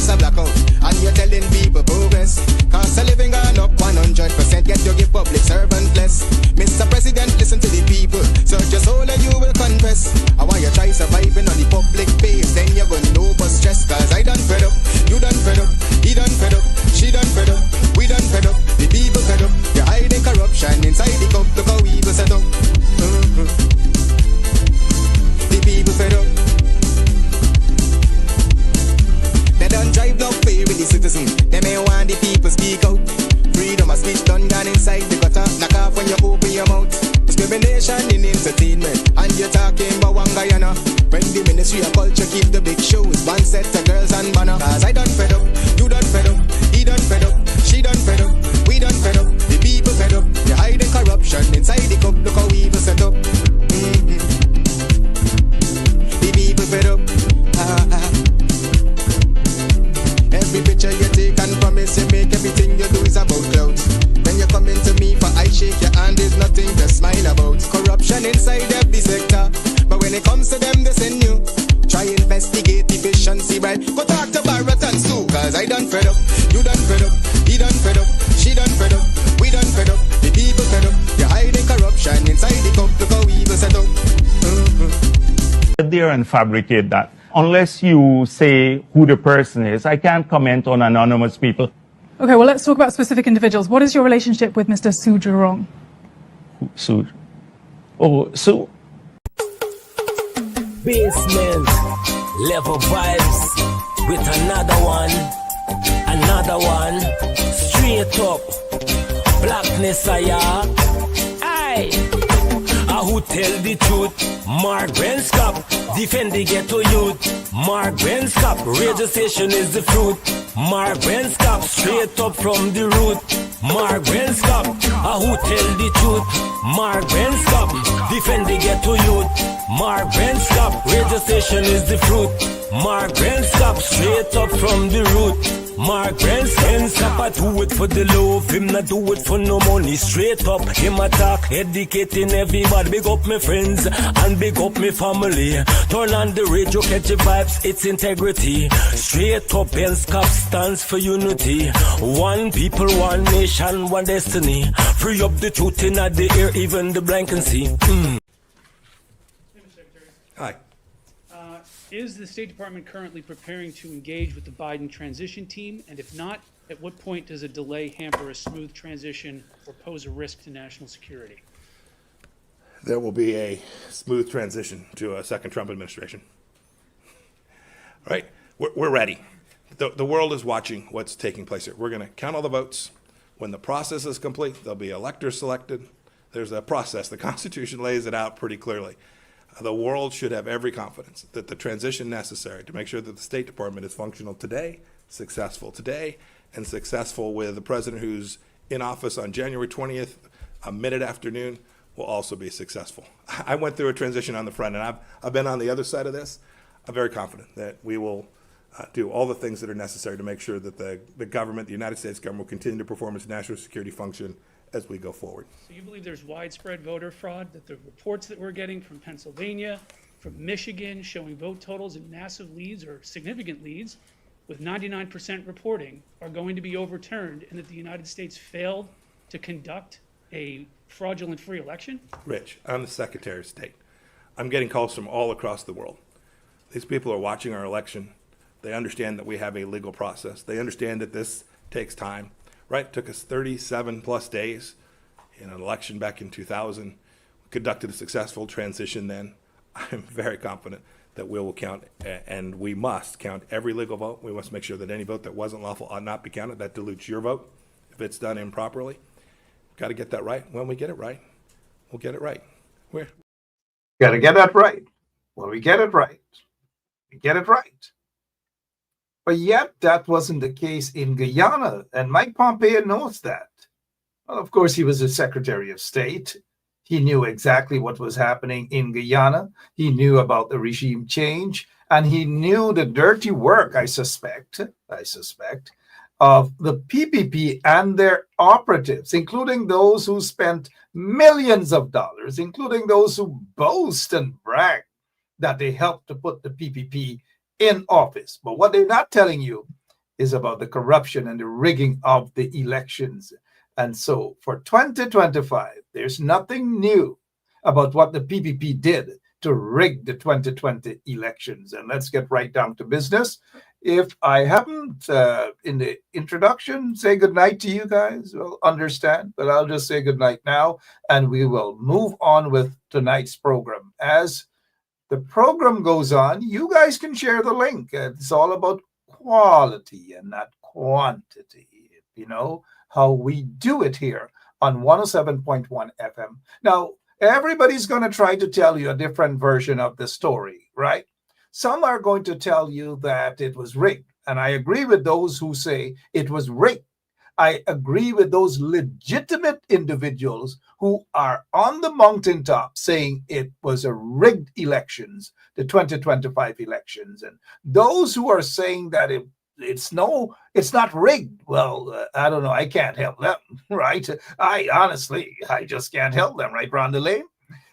it's a blackout. And you're telling people progress. Cost of living gone up 100%, yet you give public servant less. Mr. President, listen to the people. Search your soul and you will confess. I want you try surviving on the public base, then you're gonna know but stress. Cause I done fed up, you done fed up, he done fed up, she done fed up, we done fed up, the people fed up. You're hiding corruption inside the cup, look how evil set up. The people fed up. They done drive love fair with the citizen. They may want the people speak out. Freedom of speech done gone inside the gutter. Knock off when you open your mouth. Discrimination in entertainment, and you're talking about one Guyana. When the Ministry of Culture keep the big shows, one set of girls and banner. Cause I done fed up, you done fed up, he done fed up, she done fed up, we done fed up, the people fed up. You're hiding corruption inside the cup, look how evil set up. The people fed up. Every picture you take and promise you make, everything you do is about clout. When you come into me for I shake your hand, there's nothing to smile about. Corruption inside every sector, but when it comes to them, they send you. Try investigate efficiency, right? Go talk to Baratans too, cause I done fed up, you done fed up, he done fed up, she done fed up, we done fed up, the people fed up. You're hiding corruption inside the cup, look how evil set up. There and fabricate that. Unless you say who the person is, I can't comment on anonymous people. Okay, well, let's talk about specific individuals. What is your relationship with Mr. Su Jurong? Su? Oh, Su. Basement, level vibes with another one, straight up, blackness, aye. Who tell the truth? Mark Benskop, defend the ghetto youth. Mark Benskop, radio station is the fruit. Mark Benskop, straight up from the root. Mark Benskop, who tell the truth? Mark Benskop, defend the ghetto youth. Mark Benskop, radio station is the fruit. Mark Benskop, straight up from the root. Mark Benskop, I do it for the love, him not do it for no money. Straight up, him attack, educating everybody. Big up my friends and big up my family. Turn on the radio, catch the vibes, it's integrity. Straight up, Benskop stands for unity. One people, one nation, one destiny. Free up the truth in the air, even the blind can see. Hi. Is the State Department currently preparing to engage with the Biden transition team? And if not, at what point does a delay hamper a smooth transition or pose a risk to national security? There will be a smooth transition to a second Trump administration. Right? We're ready. The world is watching what's taking place here. We're going to count all the votes. When the process is complete, there'll be electors selected. There's a process. The Constitution lays it out pretty clearly. The world should have every confidence that the transition necessary to make sure that the State Department is functional today, and successful with the president who's in office on January 20th, a minute afternoon, will also be successful. I went through a transition on the front, and I've been on the other side of this. I'm very confident that we will do all the things that are necessary to make sure that the government, the United States government, will continue to perform its national security function as we go forward. So you believe there's widespread voter fraud, that the reports that we're getting from Pennsylvania, from Michigan, showing vote totals in massive leads or significant leads with 99% reporting are going to be overturned, and that the United States failed to conduct a fraudulent free election? Rich, I'm the Secretary of State. I'm getting calls from all across the world. These people are watching our election. They understand that we have a legal process. They understand that this takes time. Right, it took us 37 plus days in an election back in 2000. We conducted a successful transition then. I'm very confident that we will count, and we must count every legal vote. We must make sure that any vote that wasn't lawful ought not be counted. That dilutes your vote if it's done improperly. We've got to get that right. When we get it right, we'll get it right. Got to get that right. When we get it right, we get it right. But yet, that wasn't the case in Guyana, and Mike Pompeo knows that. Well, of course, he was the Secretary of State. He knew exactly what was happening in Guyana. He knew about the regime change, and he knew the dirty work, I suspect, of the PPP and their operatives, including those who spent millions of dollars, including those who boast and brag that they helped to put the PPP in office. But what they're not telling you is about the corruption and the rigging of the elections. And so for 2025, there's nothing new about what the PPP did to rig the 2020 elections. And let's get right down to business. If I haven't, in the introduction, say goodnight to you guys, well, understand, but I'll just say goodnight now, and we will move on with tonight's program. As the program goes on, you guys can share the link. It's all about quality and not quantity, you know, how we do it here on 107.1 FM. Now, everybody's going to try to tell you a different version of the story, right? Some are going to tell you that it was rigged. And I agree with those who say it was rigged. I agree with those legitimate individuals who are on the mountaintop saying it was a rigged elections, the 2025 elections. And those who are saying that it's not rigged. Well, I don't know. I can't help them, right? I just can't help them, right, Rondale?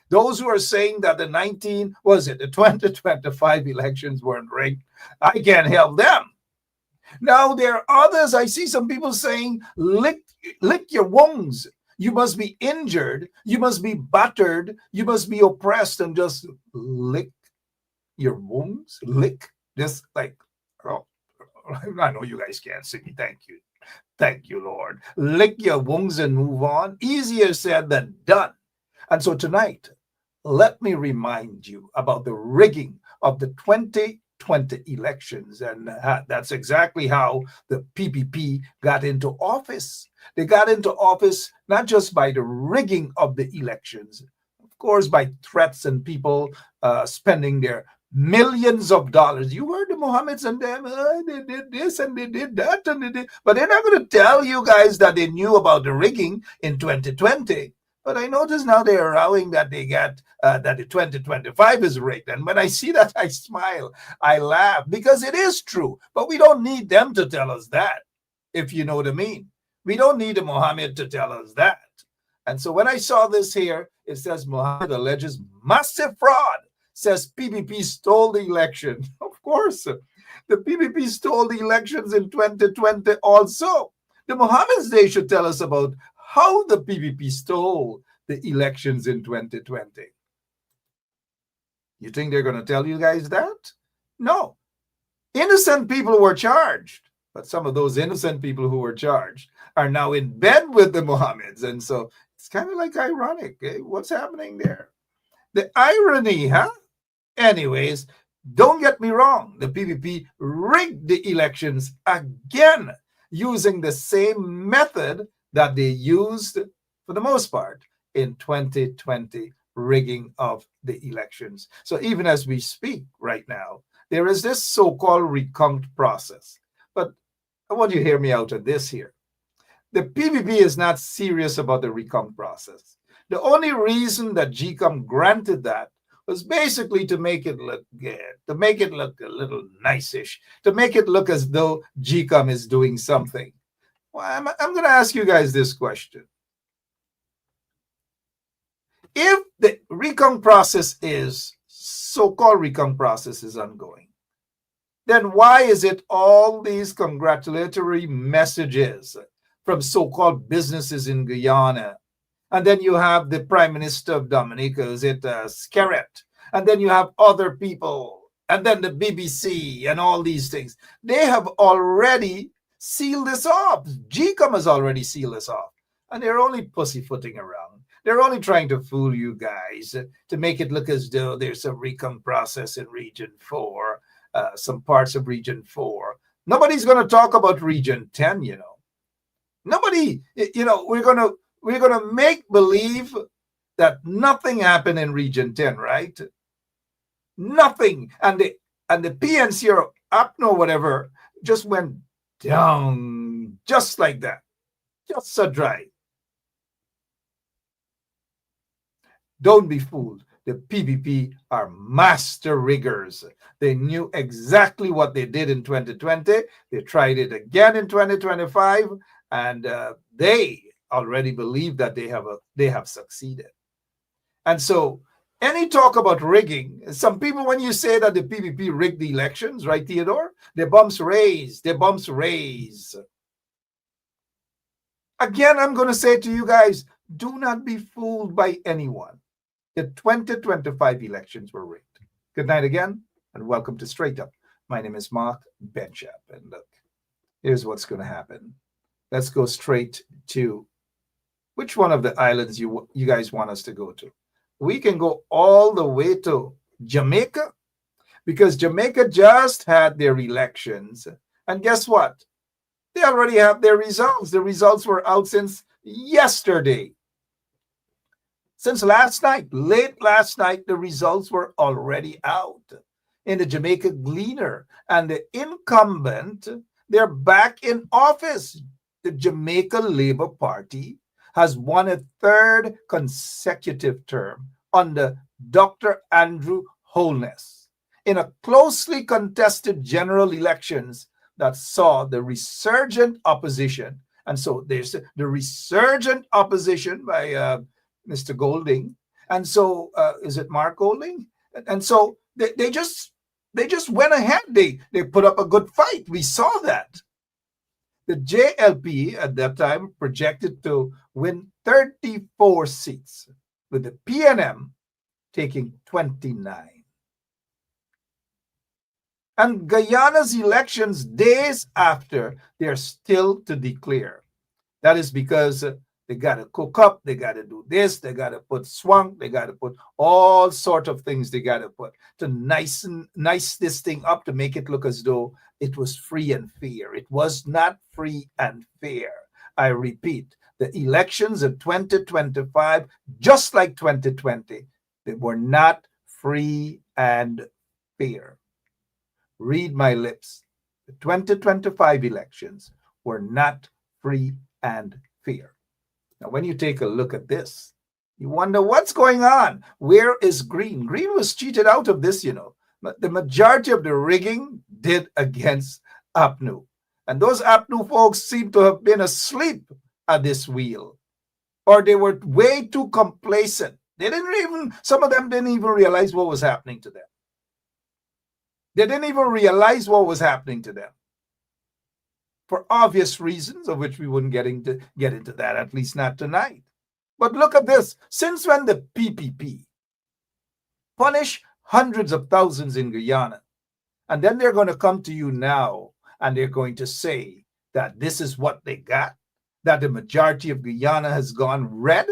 Those who are saying that the 2025 elections weren't rigged, I can't help them. Now, there are others, I see some people saying, lick your wounds. You must be injured. You must be battered. You must be oppressed, and just lick your wounds. Lick. Just like, oh, I know you guys can't see me. Thank you. Thank you, Lord. Lick your wounds and move on. Easier said than done. And so tonight, let me remind you about the rigging of the 2020 elections. And that's exactly how the PPP got into office. They got into office not just by the rigging of the elections, of course, by threats and people spending their millions of dollars. You heard the Mohammeds and them, they did this and they did that, and they did, but they're not going to tell you guys that they knew about the rigging in 2020. But I notice now they're allowing that they get that the 2025 is rigged. And when I see that, I smile, I laugh, because it is true. But we don't need them to tell us that, if you know what I mean. We don't need a Mohammed to tell us that. And so when I saw this here, it says Mohammed alleges massive fraud, says PPP stole the election. Of course, the PPP stole the elections in 2020 also. The Mohammeds, they should tell us about how the PPP stole the elections in 2020. You think they're going to tell you guys that? No. Innocent people were charged, but some of those innocent people who were charged are now in bed with the Mohammeds. And so it's kind of like ironic. What's happening there? The irony, huh? Anyways, don't get me wrong. The PPP rigged the elections again using the same method that they used, for the most part, in 2020 rigging of the elections. So even as we speak right now, there is this so-called recount process. But I want you to hear me out on this here. The PPP is not serious about the recount process. The only reason that GCOM granted that was basically to make it look good, to make it look a little nice-ish, to make it look as though GCOM is doing something. Well, I'm going to ask you guys this question. If the recount process is, so-called recount process is ongoing, then why is it all these congratulatory messages from so-called businesses in Guyana? And then you have the Prime Minister of Dominica, is it Skerrett? And then you have other people, and then the BBC and all these things. They have already sealed this off. GCOM has already sealed this off. And they're only pussyfooting around. They're only trying to fool you guys to make it look as though there's a recount process in Region 4, some parts of Region 4. Nobody's going to talk about Region 10, you know. Nobody, you know, we're going to make believe that nothing happened in Region 10, right? Nothing. And the PNC or APNO, whatever, just went down just like that. Just so dry. Don't be fooled. The PPP are master riggers. They knew exactly what they did in 2020. They tried it again in 2025, and they already believe that they have succeeded. And so Any talk about rigging, some people, when you say that the PPP rigged the elections, right, Theodore? Their bumps raise, their bumps raise. Again, I'm going to say to you guys, do not be fooled by anyone. The 2025 elections were rigged. Good night again, and welcome to Straight Up. My name is Mark Benchap, and look, here's what's going to happen. Let's go straight to which one of the islands you guys want us to go to. We can go all the way to Jamaica, because Jamaica just had their elections. And guess what? They already have their results. The results were out since yesterday. Since last night, late last night, the results were already out in the Jamaica Gleaner. And the incumbent, they're back in office. The Jamaica Labour Party has won a third consecutive term under Dr. Andrew Holness in a closely contested general elections that saw the resurgent opposition. And so there's the resurgent opposition by Mr. Golding. And so, is it Mark Golding? And so they just went ahead. They put up a good fight. We saw that. The JLP at that time projected to win 34 seats, with the PNM taking 29. And Guyana's elections days after, they're still to declare. That is because they got to cook up, they got to do this, they got to put swank, they got to put all sort of things they got to put to nice this thing up to make it look as though it was free and fair. It was not free and fair. I repeat, the elections of 2025, just like 2020, they were not free and fair. Read my lips. The 2025 elections were not free and fair. Now, when you take a look at this, you wonder what's going on. Where is Green? Green was cheated out of this, But the majority of the rigging did against APNU. And those APNU folks seem to have been asleep at this wheel. Or they were way too complacent. Some of them didn't even realize what was happening to them. They didn't even realize what was happening to them. For obvious reasons, of which we wouldn't get into that, at least not tonight. But look at this. Since when the PPP punish hundreds of thousands in Guyana, and then they're going to come to you now, and they're going to say that this is what they got, that the majority of Guyana has gone red?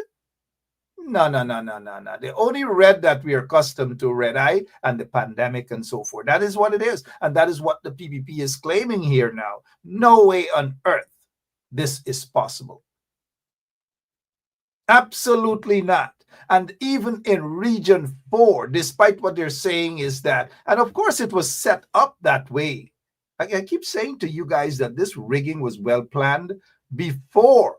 No. The only red that we are accustomed to, red eye and the pandemic and so forth. That is what it is. And that is what the PPP is claiming here now. No way on earth this is possible. Absolutely not. And even in Region 4, despite what they're saying is that, and of course it was set up that way. I keep saying to you guys that this rigging was well planned before.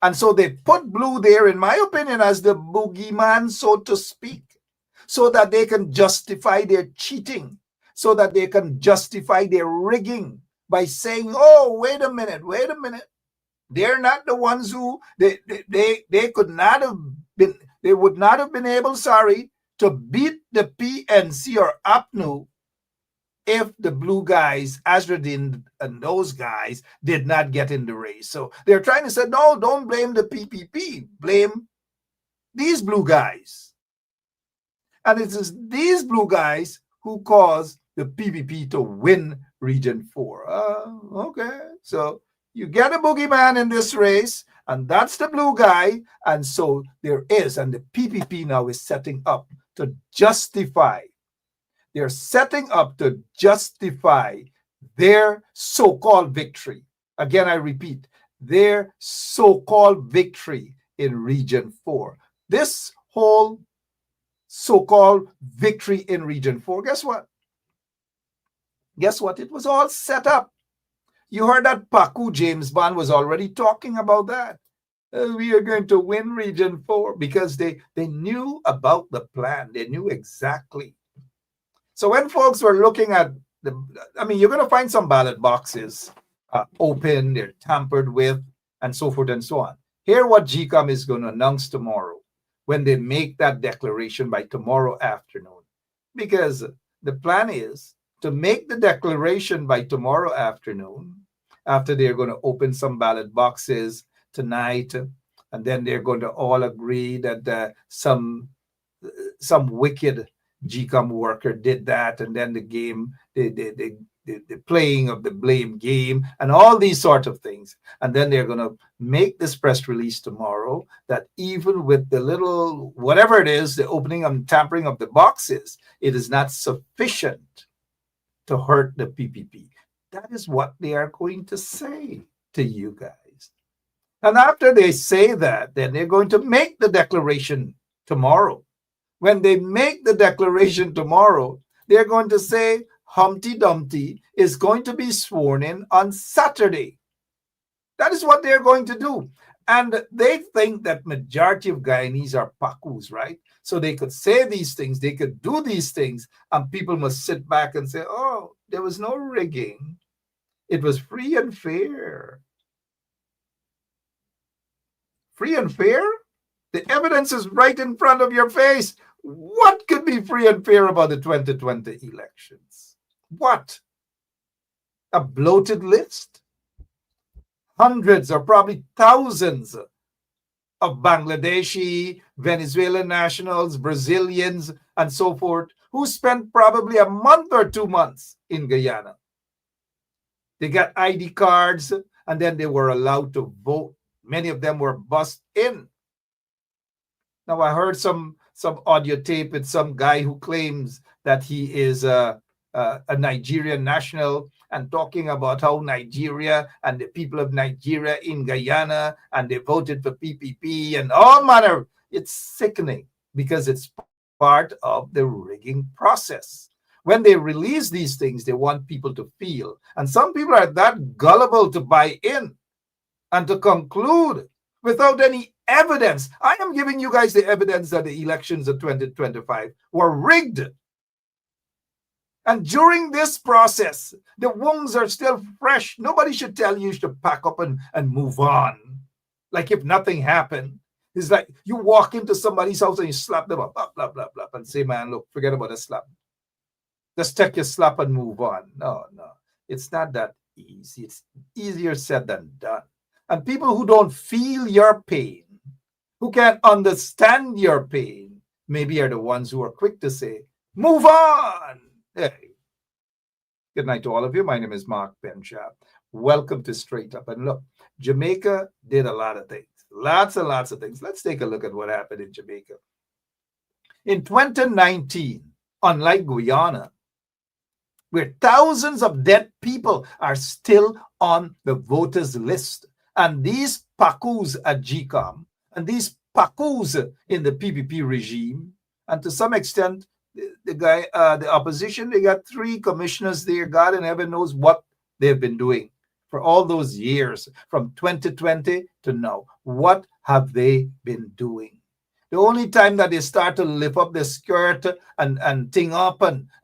And so they put blue there, in my opinion, as the boogeyman, so to speak, so that they can justify their cheating, so that they can justify their rigging by saying, oh, wait a minute. They're not the ones who, they could not have been, they would not have been able, to beat the PNC or APNU if the blue guys, Azradin and those guys, did not get in the race. So they're trying to say, no, don't blame the PPP. Blame these blue guys. And it is these blue guys who caused the PPP to win Region 4. Okay. So you get a boogeyman in this race, and that's the blue guy. And so there is, and the PPP now is setting up to justify. They're setting up to justify their so-called victory. Again, I repeat, their so-called victory in Region 4. This whole so-called victory in Region 4, guess what? Guess what? It was all set up. You heard that Paku James Bond was already talking about that. We are going to win Region 4 because they knew about the plan. They knew exactly. So when folks were looking at you're going to find some ballot boxes open, they're tampered with, and so forth and so on. Hear what GCOM is going to announce tomorrow. when they make that declaration by tomorrow afternoon. Because the plan is to make the declaration by tomorrow afternoon, after they're going to open some ballot boxes tonight, and then they're going to all agree that some wicked GCOM worker did that, and then the game, the playing of the blame game, and all these sort of things. And then they're going to make this press release tomorrow that even with the little, whatever it is, the opening and tampering of the boxes, it is not sufficient to hurt the PPP. That is what they are going to say to you guys. And after they say that, then they're going to make the declaration tomorrow. When they make the declaration tomorrow, they're going to say Humpty Dumpty is going to be sworn in on Saturday. That is what they're going to do. And they think that majority of Guyanese are Pakus, right? So they could say these things, they could do these things, and people must sit back and say, oh, there was no rigging. It was free and fair. Free and fair? The evidence is right in front of your face. What could be free and fair about the 2020 elections? What? A bloated list? Hundreds or probably thousands of Bangladeshi, Venezuelan nationals, Brazilians, and so forth, who spent probably a month or 2 months in Guyana. They got ID cards, and then they were allowed to vote. Many of them were bussed in. Now, I heard some audio tape with some guy who claims that he is a Nigerian national and talking about how Nigeria and the people of Nigeria in Guyana, and they voted for PPP and all manner. It's sickening because it's part of the rigging process. When they release these things, they want people to feel. And some people are that gullible to buy in and to conclude without any evidence. I am giving you guys the evidence that the elections of 2025 were rigged. And during this process, the wounds are still fresh. Nobody should tell you to pack up and move on. Like if nothing happened. It's like you walk into somebody's house and you slap them up, blah, blah, blah, blah, and say, man, look, forget about the slap. Just take your slap and move on. No. It's not that easy. It's easier said than done. And people who don't feel your pain, who can't understand your pain, maybe are the ones who are quick to say, move on. Hey. Good night to all of you. My name is Mark Benchap. Welcome to Straight Up. And look, Jamaica did a lot of things. Lots and lots of things. Let's take a look at what happened in Jamaica. In 2019, unlike Guyana, where thousands of dead people are still on the voters list, and these Pakus at GCOM, and these Pakus in the PPP regime, and to some extent, the opposition, they got 3 commissioners there. God and heaven knows what they've been doing for all those years, from 2020 to now. What have they been doing? The only time that they start to lift up the skirt and ting up and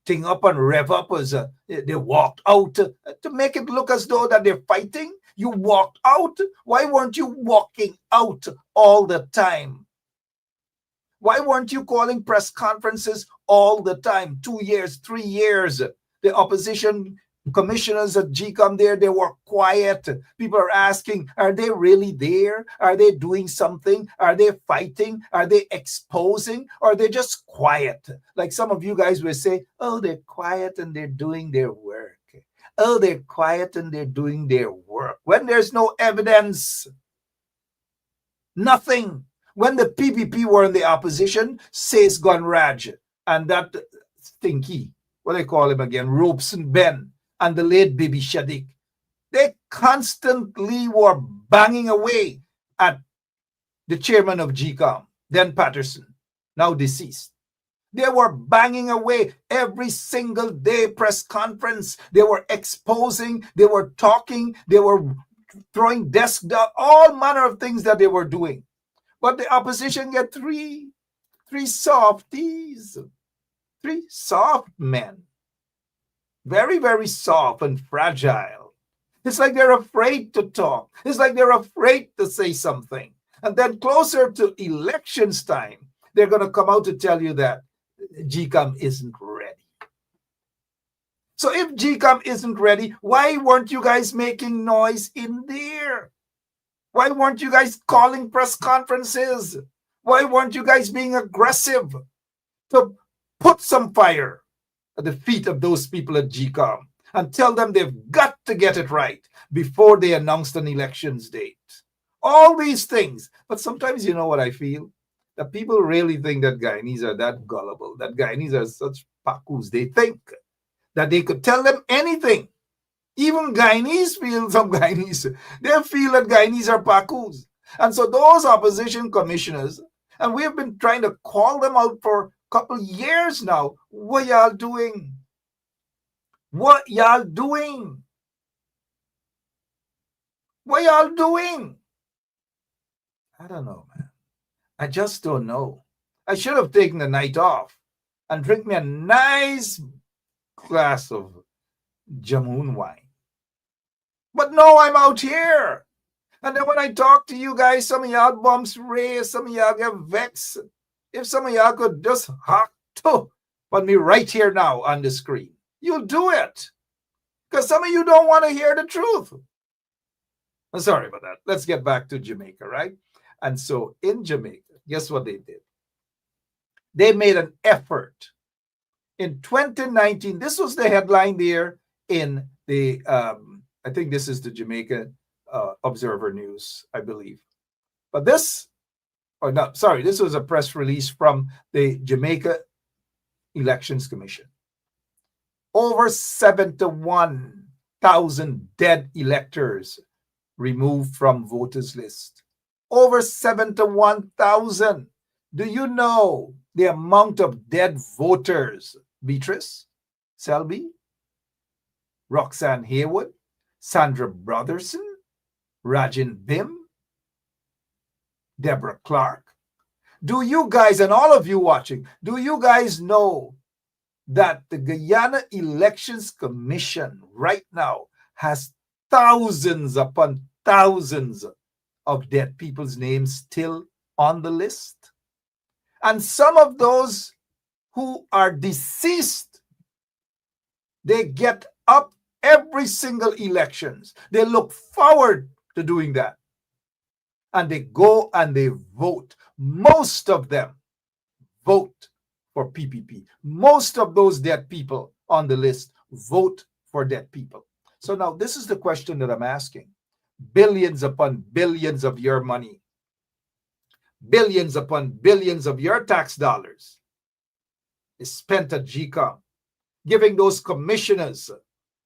rev up was they walked out to make it look as though that they're fighting. You walked out. Why weren't you walking out all the time? Why weren't you calling press conferences all the time? 2 years, 3 years. The opposition commissioners at GCOM there, they were quiet. People are asking, are they really there? Are they doing something? Are they fighting? Are they exposing? Or are they just quiet? Like some of you guys will say, oh, they're quiet and they're doing their work. Oh, they're quiet and they're doing their work. When there's no evidence, nothing. When the PPP were in the opposition, says Gunraj and that stinky, what do they call him again, Robeson Ben, and the late Bibi Shadik, they constantly were banging away at the chairman of GCOM, then Patterson, now deceased. They were banging away every single day press conference. They were exposing, they were talking, they were throwing desks down, all manner of things that they were doing. But the opposition get three softies, 3 soft men. Very, very soft and fragile. It's like they're afraid to talk. It's like they're afraid to say something. And then closer to elections time, they're going to come out to tell you that GCOM isn't ready. So if GCOM isn't ready, why weren't you guys making noise in there? Why weren't you guys calling press conferences? Why weren't you guys being aggressive to put some fire at the feet of those people at GCOM and tell them they've got to get it right before they announced an elections date? All these things. But sometimes, you know what I feel? That people really think that Guyanese are that gullible, that Guyanese are such pakus. They think that they could tell them anything. Even Guyanese feel, some Guyanese, they feel that Guyanese are pakus. And so those opposition commissioners, and we've been trying to call them out for a couple years now. What y'all doing? What y'all doing? What y'all doing? I don't know, man. I just don't know. I should have taken the night off and drink me a nice glass of jamun wine. But no, I'm out here. And then when I talk to you guys, some of y'all bumps raise, some of y'all get vexed. If some of y'all could just hawk to on me right here now on the screen, you'll do it. Because some of you don't want to hear the truth. I'm sorry about that. Let's get back to Jamaica, right? And so in Jamaica, guess what they did? They made an effort. In 2019, this was the headline there in the, I think this is the Jamaica Observer News, I believe. But this, or no, sorry, this was a press release from the Jamaica Elections Commission. Over 71,000 dead electors removed from voters list. Over 71,000. Do you know the amount of dead voters? Beatrice, Selby, Roxanne Haywood, Sandra Brotherson, Rajin Bim, Deborah Clark. Do you guys, and all of you watching, do you guys know that the Guyana Elections Commission right now has thousands upon thousands of dead people's names still on the list? And some of those who are deceased, they get up every single elections. They look forward to doing that. And they go and they vote. Most of them vote for PPP. Most of those dead people on the list vote for dead people. So now this is the question that I'm asking. Billions upon billions of your money, billions upon billions of your tax dollars is spent at GCOM, giving those commissioners,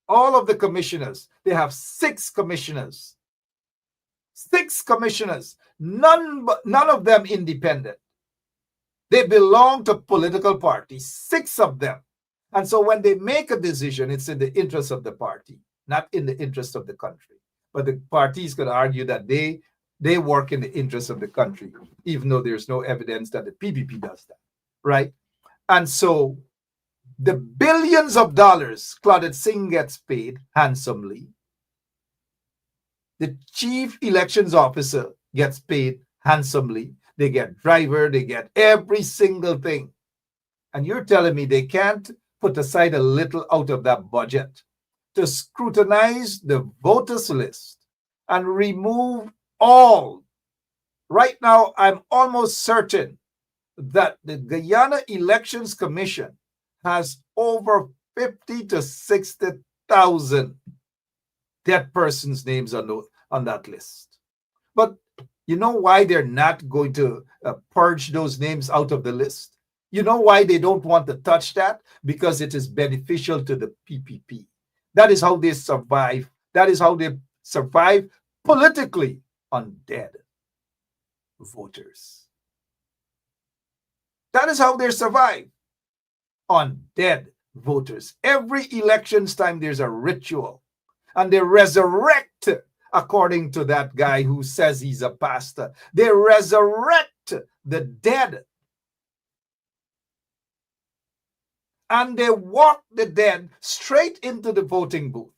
all of the commissioners, they have 6 commissioners. 6 commissioners, none of them independent. They belong to political parties, 6 of them. And so when they make a decision, it's in the interest of the party, not in the interest of the country. But the parties could argue that they work in the interest of the country, even though there's no evidence that the PPP does that, right? And so the billions of dollars Claudette Singh gets paid handsomely. The chief elections officer gets paid handsomely. They get driver, they get every single thing. And you're telling me they can't put aside a little out of that budget to scrutinize the voters list and remove all. Right now, I'm almost certain that the Guyana Elections Commission has over 50 to 60,000 dead persons' names on that list. But you know why they're not going to purge those names out of the list? You know why they don't want to touch that? Because it is beneficial to the PPP. That is how they survive. That is how they survive politically on dead voters. That is how they survive on dead voters. Every elections time, there's a ritual. And they resurrect, according to that guy who says he's a pastor. They resurrect the dead. And they walk the dead straight into the voting booth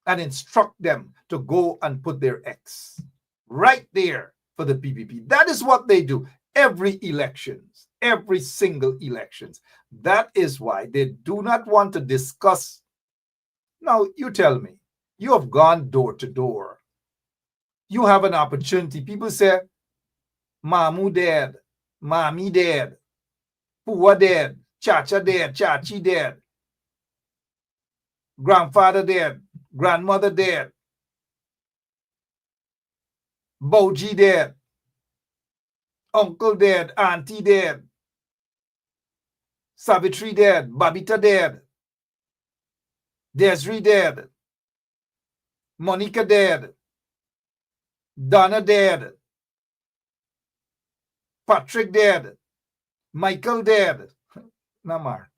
and instruct them to go and put their X right there for the PPP. That is what they do every elections, every single elections. That is why they do not want to discuss. Now, you tell me, you have gone door to door. You have an opportunity. People say, Mamu dead, Mami dead, Pua dead, Chacha dead, Chachi dead, grandfather dead, grandmother dead, Boji dead, uncle dead, auntie dead, Savitri dead, Babita dead, Desiree dead, Monica dead, Donna dead, Patrick dead, Michael dead. Now, Mark.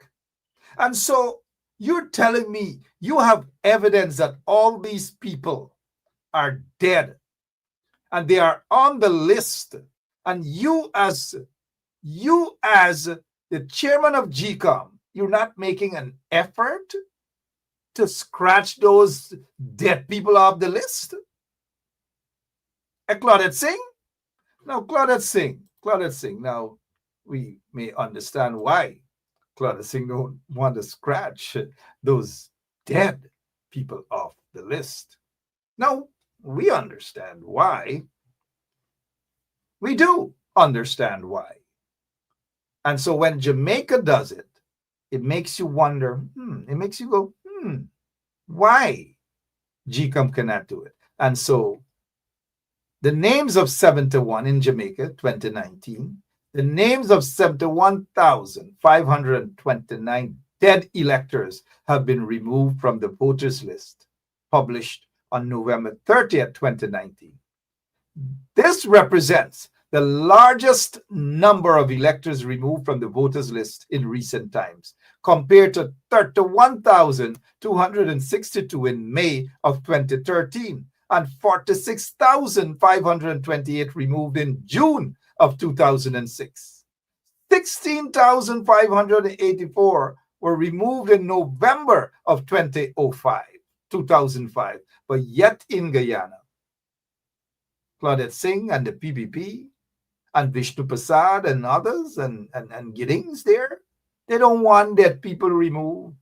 And so you're telling me you have evidence that all these people are dead and they are on the list, and you as the chairman of GCOM, you're not making an effort to scratch those dead people off the list? Claudette Singh? Now, Claudette Singh, now we may understand why Claudette Singh don't want to scratch those dead people off the list. Now, we understand why. We do understand why. And so when Jamaica does it, it makes you wonder, it makes you go, why GCOM cannot do it? And so the names of 71 in Jamaica, 2019, the names of 71,529 dead electors have been removed from the voters list, published on November 30th, 2019. This represents the largest number of electors removed from the voters list in recent times, compared to 31,262 in May of 2013 and 46,528 removed in June of 2006. 16,584 were removed in November of 2005. But yet in Guyana, Claudette Singh and the PPP and Vishnu Prasad and others and Giddings there, they don't want dead people removed.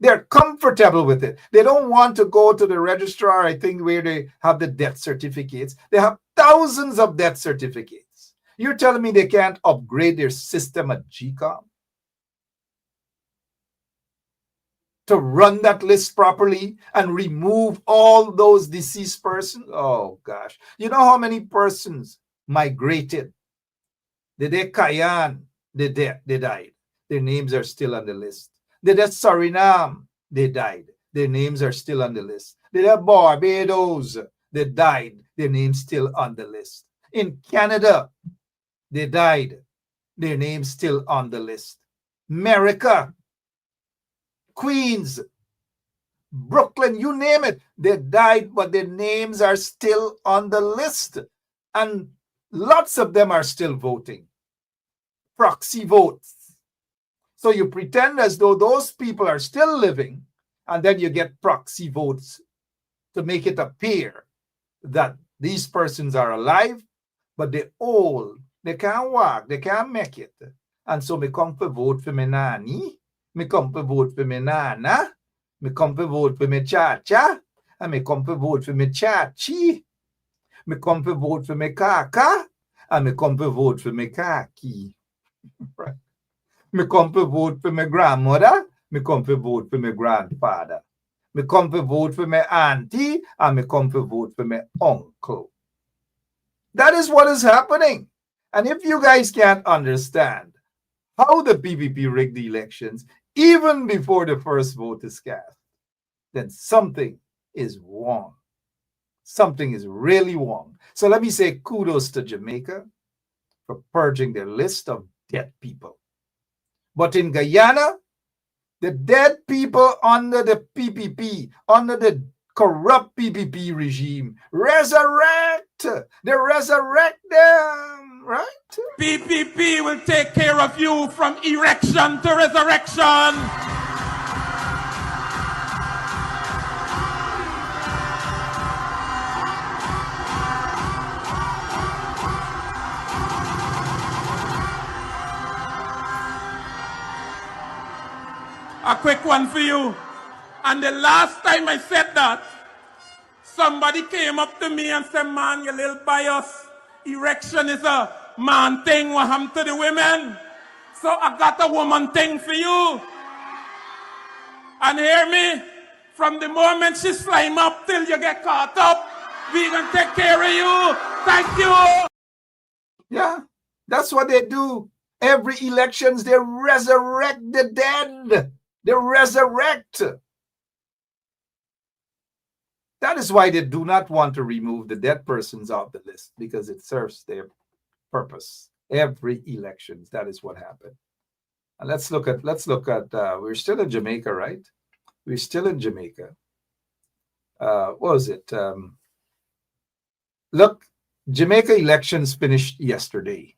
They're comfortable with it. They don't want to go to the registrar, I think, where they have the death certificates. They have thousands of death certificates. You're telling me they can't upgrade their system at GCOM to run that list properly and remove all those deceased persons? Oh, gosh. You know how many persons migrated? The Cayenne, they died. Their names are still on the list. The Suriname, they died. Their names are still on the list. The Barbados, they died. Their names still on the list. In Canada, they died. Their names still on the list. America, Queens, Brooklyn, you name it, they died, but their names are still on the list. And lots of them are still voting. Proxy votes. So you pretend as though those people are still living, and then you get proxy votes to make it appear that these persons are alive, but they're old. They can't walk. They can't make it. And so me come to vote for me nanny. Me come to vote for me nana. Me come to vote for me chacha. And me come to vote for me chachi. Me come to vote for me kaka. And me come to vote for me kaki. Right? Me come to vote for my grandmother. Me come to vote for my grandfather. Me come to vote for my auntie. And me come to vote for my uncle. That is what is happening. And if you guys can't understand how the PPP rigged the elections, even before the first vote is cast, then something is wrong. Something is really wrong. So let me say kudos to Jamaica for purging their list of dead people. But in Guyana, the dead people under the PPP, under the corrupt PPP regime, resurrect. They resurrect them, right? PPP will take care of you from erection to resurrection. A quick one for you. And the last time I said that, somebody came up to me and said, man, you little bias. Erection is a man thing. What happened to the women? So I got a woman thing for you. And hear me, from the moment she slime up till you get caught up, we gonna take care of you. Thank you. Yeah, that's what they do. Every elections, they resurrect the dead. They resurrect. That is why they do not want to remove the dead persons off the list, because it serves their purpose. Every elections, that is what happened. And let's look at, we're still in Jamaica, right? We're still in Jamaica. What was it? Look, Jamaica elections finished yesterday.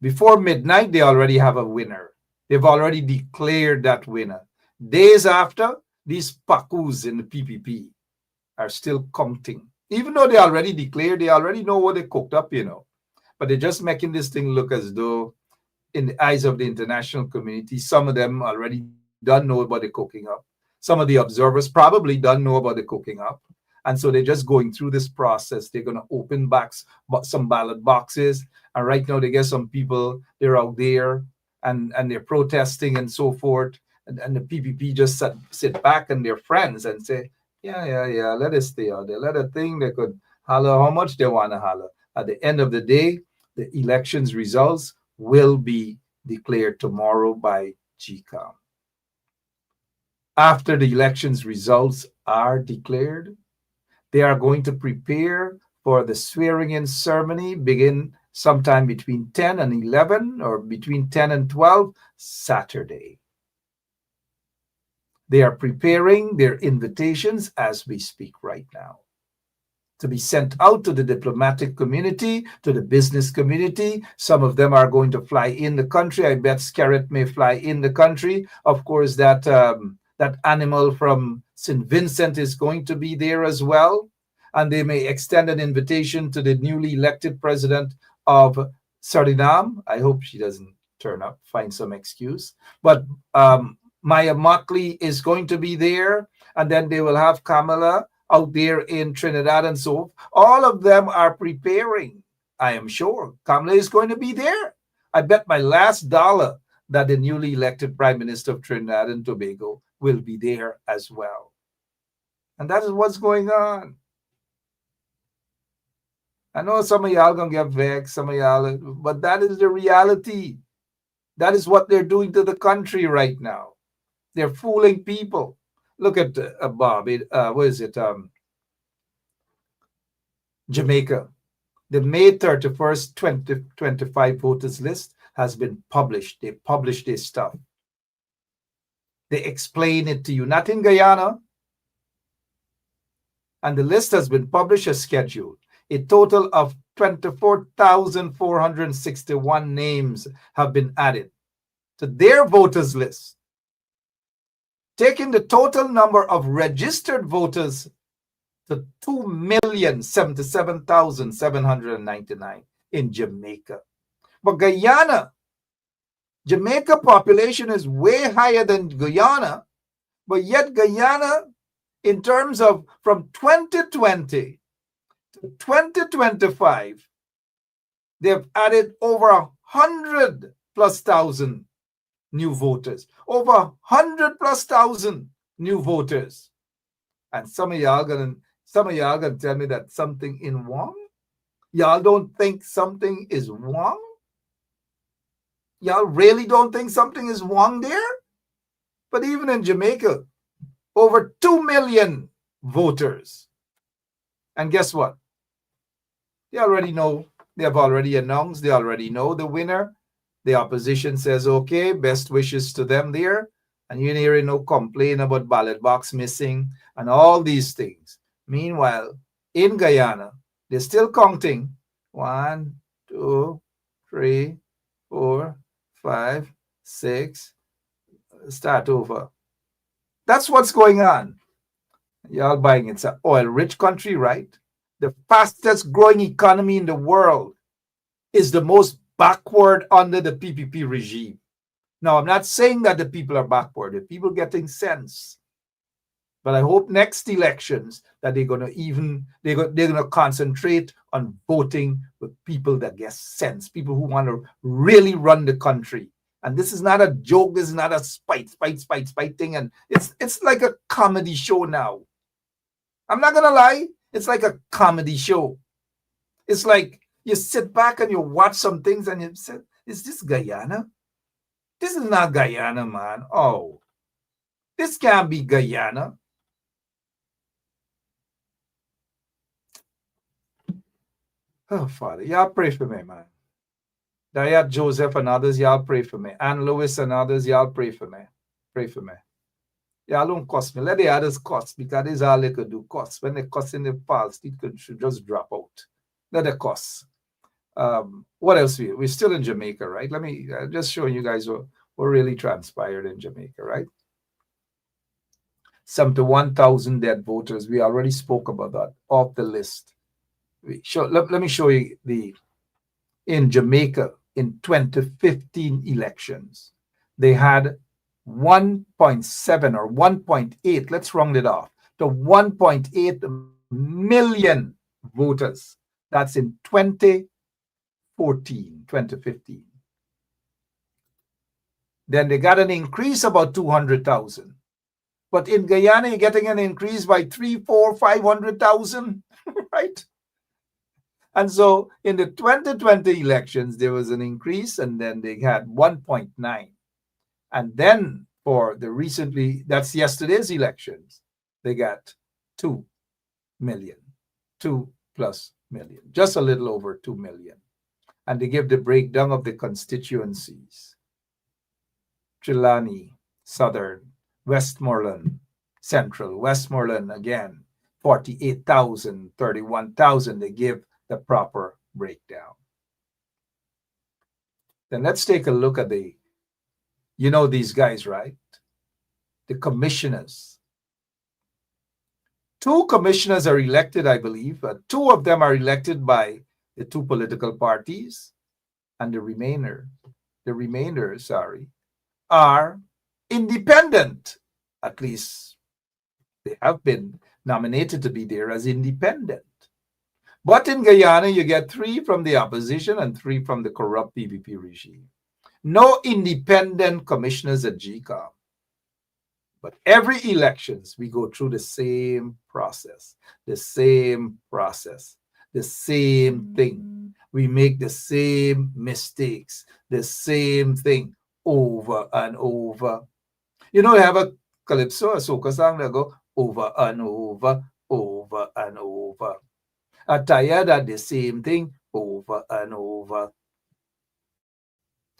Before midnight, they already have a winner. They've already declared that winner. Days after, these pakus in the PPP are still counting. Even though they already declared, they already know what they cooked up, you know. But they're just making this thing look as though, in the eyes of the international community, some of them already don't know about the cooking up. Some of the observers probably don't know about the cooking up. And so they're just going through this process. They're going to open back some ballot boxes. And right now they get some people, they're out there and they're protesting and so forth. And the PPP just sit back and their friends and say, yeah, let us stay out there. Let a thing they could holler how much they want to holler. At the end of the day, the elections results will be declared tomorrow by GCOM. After the elections results are declared, they are going to prepare for the swearing-in ceremony, begin sometime between 10 and 11 or between 10 and 12, Saturday. They are preparing their invitations as we speak right now to be sent out to the diplomatic community, to the business community. Some of them are going to fly in the country. I bet Scarrett may fly in the country. Of course, that animal from St. Vincent is going to be there as well. And they may extend an invitation to the newly elected president of Suriname. I hope she doesn't turn up, find some excuse. But Maya Motley is going to be there. And then they will have Kamala out there in Trinidad and so forth. All of them are preparing, I am sure. Kamala is going to be there. I bet my last dollar that the newly elected Prime Minister of Trinidad and Tobago will be there as well. And that is what's going on. I know some of y'all gonna get vexed, some of y'all, but that is the reality. That is what they're doing to the country right now. They're fooling people. Look at Bob. What is it? Jamaica. The May 31st, 2025 voters list has been published. They published this stuff. They explain it to you, not in Guyana. And the list has been published as scheduled. A total of 24,461 names have been added to their voters list, taking the total number of registered voters to 2,077,799 in Jamaica. But Guyana, Jamaica population is way higher than Guyana, but yet Guyana, in terms of from 2020 to 2025, they've added over 100,000+ new voters, over 100,000+ new voters. And some of y'all gonna tell me that something in wrong? Y'all don't think something is wrong? Y'all really don't think something is wrong there? But even in Jamaica, over 2 million voters. And guess what? They already know. They have already announced. They already know the winner. The opposition says, okay, best wishes to them there. And you hear no complaint about ballot box missing and all these things. Meanwhile, in Guyana, they're still counting. 1, 2, 3, 4, 5, 6. Start over. That's what's going on. Y'all buying it's an oil-rich country, right? The fastest growing economy in the world is the most backward under the PPP regime. Now, I'm not saying that the people are backward. The people getting sense. But I hope next elections that they're going to concentrate on voting with people that get sense, people who want to really run the country. And this is not a joke. This is not a spite thing. And it's like a comedy show now. I'm not going to lie. It's like a comedy show. It's like you sit back and you watch some things and you say, is this Guyana? This is not Guyana, man. Oh, this can't be Guyana. Oh, Father, y'all pray for me, man. Diane Joseph and others, y'all pray for me. Ann Lewis and others, y'all pray for me. Pray for me. Y'all don't cuss me. Let the others cuss, because this is all they could do, cuss. When they cuss in the past, it should just drop out. Let the cuss. What else? We're still in Jamaica, right? Let me just show you guys what really transpired in Jamaica, right? 71,000 dead voters. We already spoke about that, off the list. Let me show you in Jamaica in 2015 elections. They had 1.7 or 1.8, let's round it off, to 1.8 million voters. That's in 2015. Then they got an increase about 200,000. But in Guyana, you're getting an increase by 300,000, 400,000, 500,000, right? And so in the 2020 elections, there was an increase, and then they had 1.9. And then for the recently, that's yesterday's elections, they got 2 million, 2+ million, just a little over 2 million. And they give the breakdown of the constituencies. Trelawny, Southern, Westmoreland, Central, Westmoreland again, 48,000, 31,000, they give the proper breakdown. Then let's take a look at these guys, right? The commissioners. 2 commissioners are elected, I believe. 2 of them are elected by the 2 political parties, and the remainder, are independent. At least they have been nominated to be there as independent. But in Guyana, you get 3 from the opposition and 3 from the corrupt PPP regime. No independent commissioners at GCOM. But every elections, we go through the same process, the same thing. We make the same mistakes, the same thing over and over. You know, they have a calypso, a soca song that go over and over, over and over. I'm tired of the same thing over and over.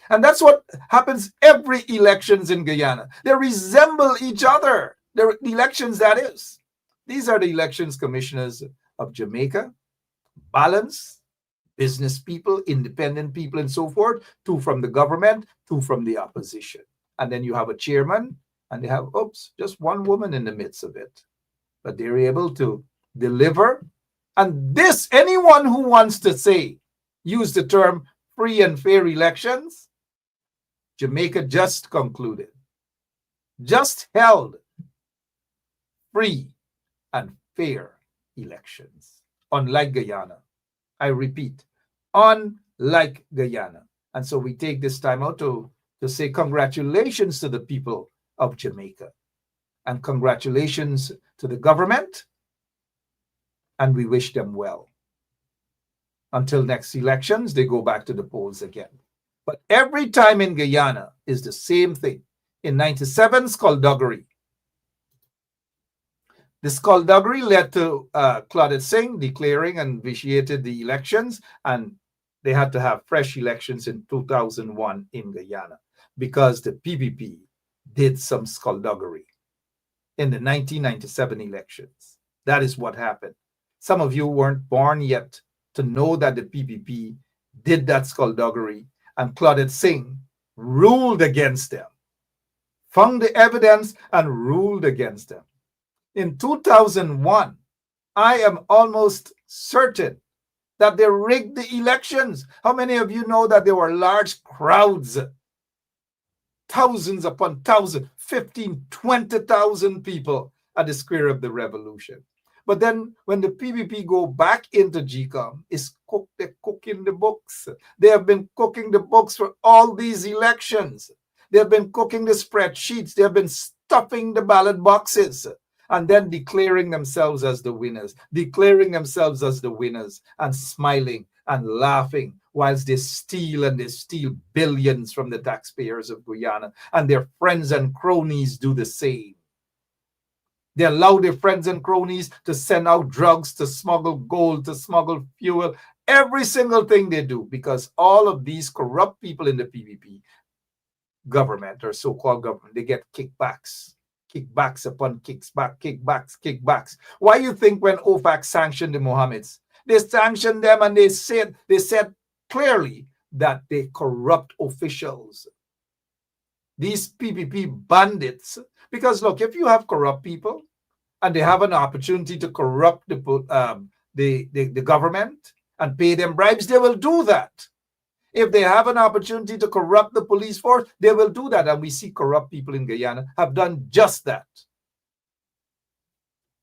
And that's what happens every elections in Guyana. They resemble each other. The elections, that is. These are the elections commissioners of Jamaica. Balance, business people, independent people, and so forth. 2 from the government, 2 from the opposition. And then you have a chairman, and they have, just 1 woman in the midst of it. But they're able to deliver. And this, anyone who wants to use the term free and fair elections, Jamaica just concluded, just held free and fair elections, unlike Guyana. I repeat, unlike Guyana. And so we take this time out to say congratulations to the people of Jamaica, and congratulations to the government, and we wish them well. Until next elections, they go back to the polls again. But every time in Guyana is the same thing. In 97, skullduggery. The skullduggery led to Claudette Singh declaring and vitiated the elections, and they had to have fresh elections in 2001 in Guyana because the PPP did some skullduggery in the 1997 elections. That is what happened. Some of you weren't born yet to know that the PPP did that skullduggery, and Claudette Singh ruled against them, found the evidence and ruled against them. In 2001, I am almost certain that they rigged the elections. How many of you know that there were large crowds thousands upon thousands, 15, 20,000 people at the square of the revolution. But then when the PPP go back into GCOM, they're cooking the books. They have been cooking the books for all these elections. They have been cooking the spreadsheets. They have been stuffing the ballot boxes and then declaring themselves as the winners, and smiling and laughing whilst they steal billions from the taxpayers of Guyana, and their friends and cronies do the same. They allow their friends and cronies to send out drugs, to smuggle gold, to smuggle fuel, every single thing they do, because all of these corrupt people in the PPP government or so-called government, they get kickbacks upon kickbacks. Why you think when OFAC sanctioned the Mohammeds, they sanctioned them and they said clearly that they corrupt officials, these PPP bandits? Because look, if you have corrupt people and they have an opportunity to corrupt the government and pay them bribes, they will do that. If they have an opportunity to corrupt the police force, they will do that. And we see corrupt people in Guyana have done just that.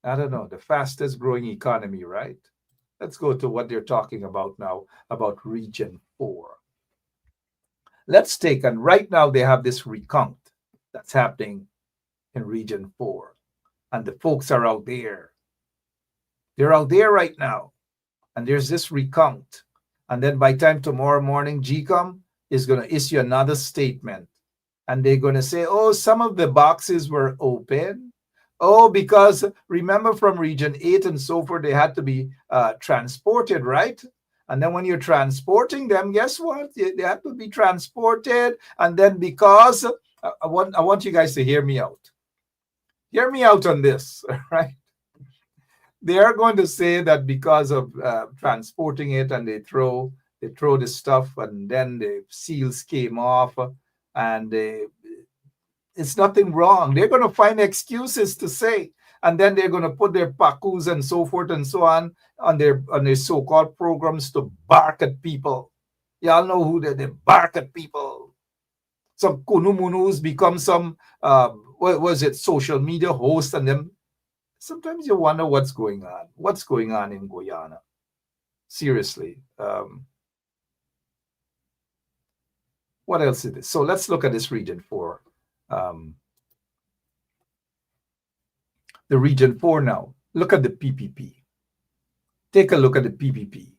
I don't know, the fastest growing economy, right? Let's go to what they're talking about now, about Region 4. Let's take, and right now they have this recount that's happening in Region 4. And the folks are out there. They're out there right now. And there's this recount. And then by time tomorrow morning, GCOM is going to issue another statement. And they're going to say, oh, some of the boxes were open. Oh, because remember from Region 8 and so forth, they had to be transported, right? And then when you're transporting them, guess what? They have to be transported. And then because, I want you guys to hear me out. Hear me out on this, right? They are going to say that because of transporting it, and they throw the stuff, and then the seals came off, and it's nothing wrong. They're going to find excuses to say, and then they're going to put their pakus and so forth and so on their so-called programs to bark at people. Y'all know who they bark at people. Some kunumunus become some social media hosts, and them. Sometimes you wonder what's going on. What's going on in Guyana? Seriously. What else is this? So let's look at this Region 4. The Region 4 now. Look at the PPP. Take a look at the PPP.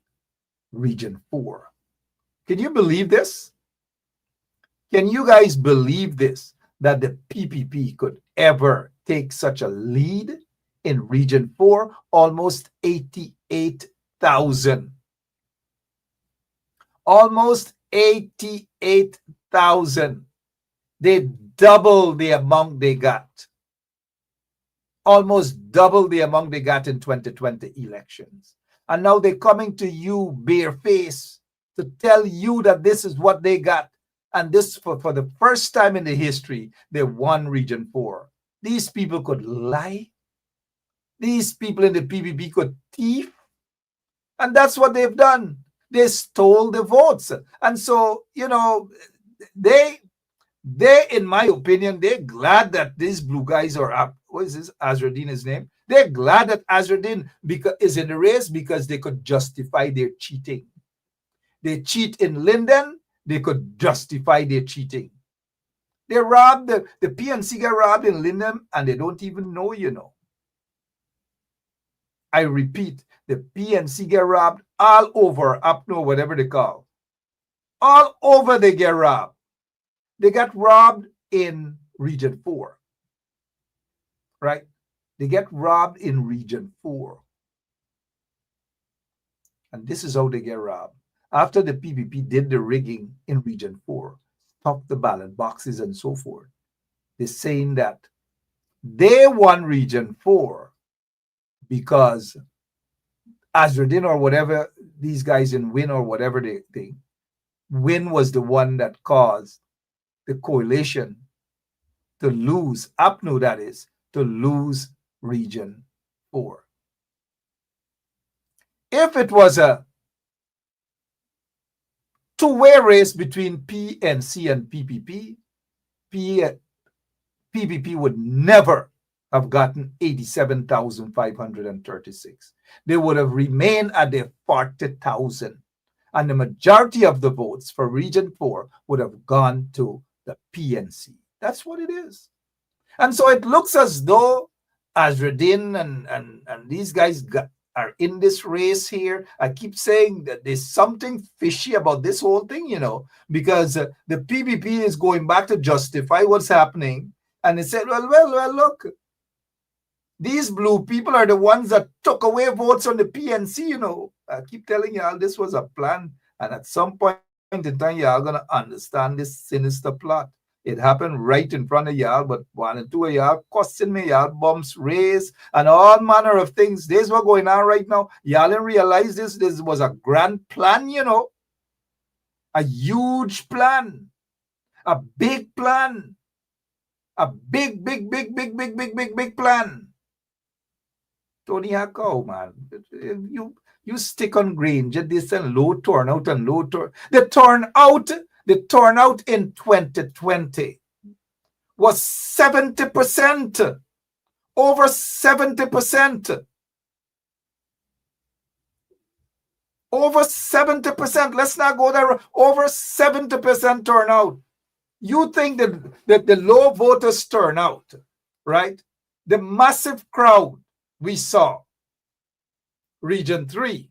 Region 4. Can you believe this? Can you guys believe this? That the PPP could ever take such a lead? In Region 4, almost 88,000. Almost 88,000. They double the amount they got. Almost double the amount they got in 2020 elections. And now they're coming to you barefaced to tell you that this is what they got. And this, for the first time in the history, they won Region 4. These people could lie. These people in the PPP could thief. And that's what they've done. They stole the votes. And so, they in my opinion, they're glad that these blue guys are up. What is this? Azraddin, his name? They're glad that Azraddin is in the race because they could justify their cheating. They cheat in Linden, they could justify their cheating. They robbed, the PNC got robbed in Linden, and they don't even know, I repeat, the PNC get robbed all over, up north, whatever they call. All over they get robbed. They got robbed in Region 4. Right? They get robbed in Region 4. And this is how they get robbed. After the PPP did the rigging in Region 4, stopped the ballot boxes and so forth, they're saying that they won Region 4 because Azraddin or whatever, these guys in Win or whatever they think, Win was the one that caused the coalition to lose, APNU that is, to lose Region 4. If it was a two-way race between PNC and PPP, PPP would never have gotten 87,536. They would have remained at their 40,000. And the majority of the votes for Region 4 would have gone to the PNC. That's what it is. And so it looks as though Azradin and these guys are in this race here. I keep saying that there's something fishy about this whole thing, because the PPP is going back to justify what's happening. And they said, well, look, these blue people are the ones that took away votes on the PNC, I keep telling y'all this was a plan. And at some point in time, y'all going to understand this sinister plot. It happened right in front of y'all, but one and two of y'all questioning me, y'all bombs raised, and all manner of things. This what's going on right now. Y'all didn't realize this was a grand plan, a huge plan, a big plan, a big plan. Tony Hakau, man, you stick on green, just this and low turnout and low turn. The turnout in 2020 was 70%, over 70%. Over 70%. Let's not go there. Over 70% turnout. You think that the low voters turnout, right? The massive crowd we saw, Region 3,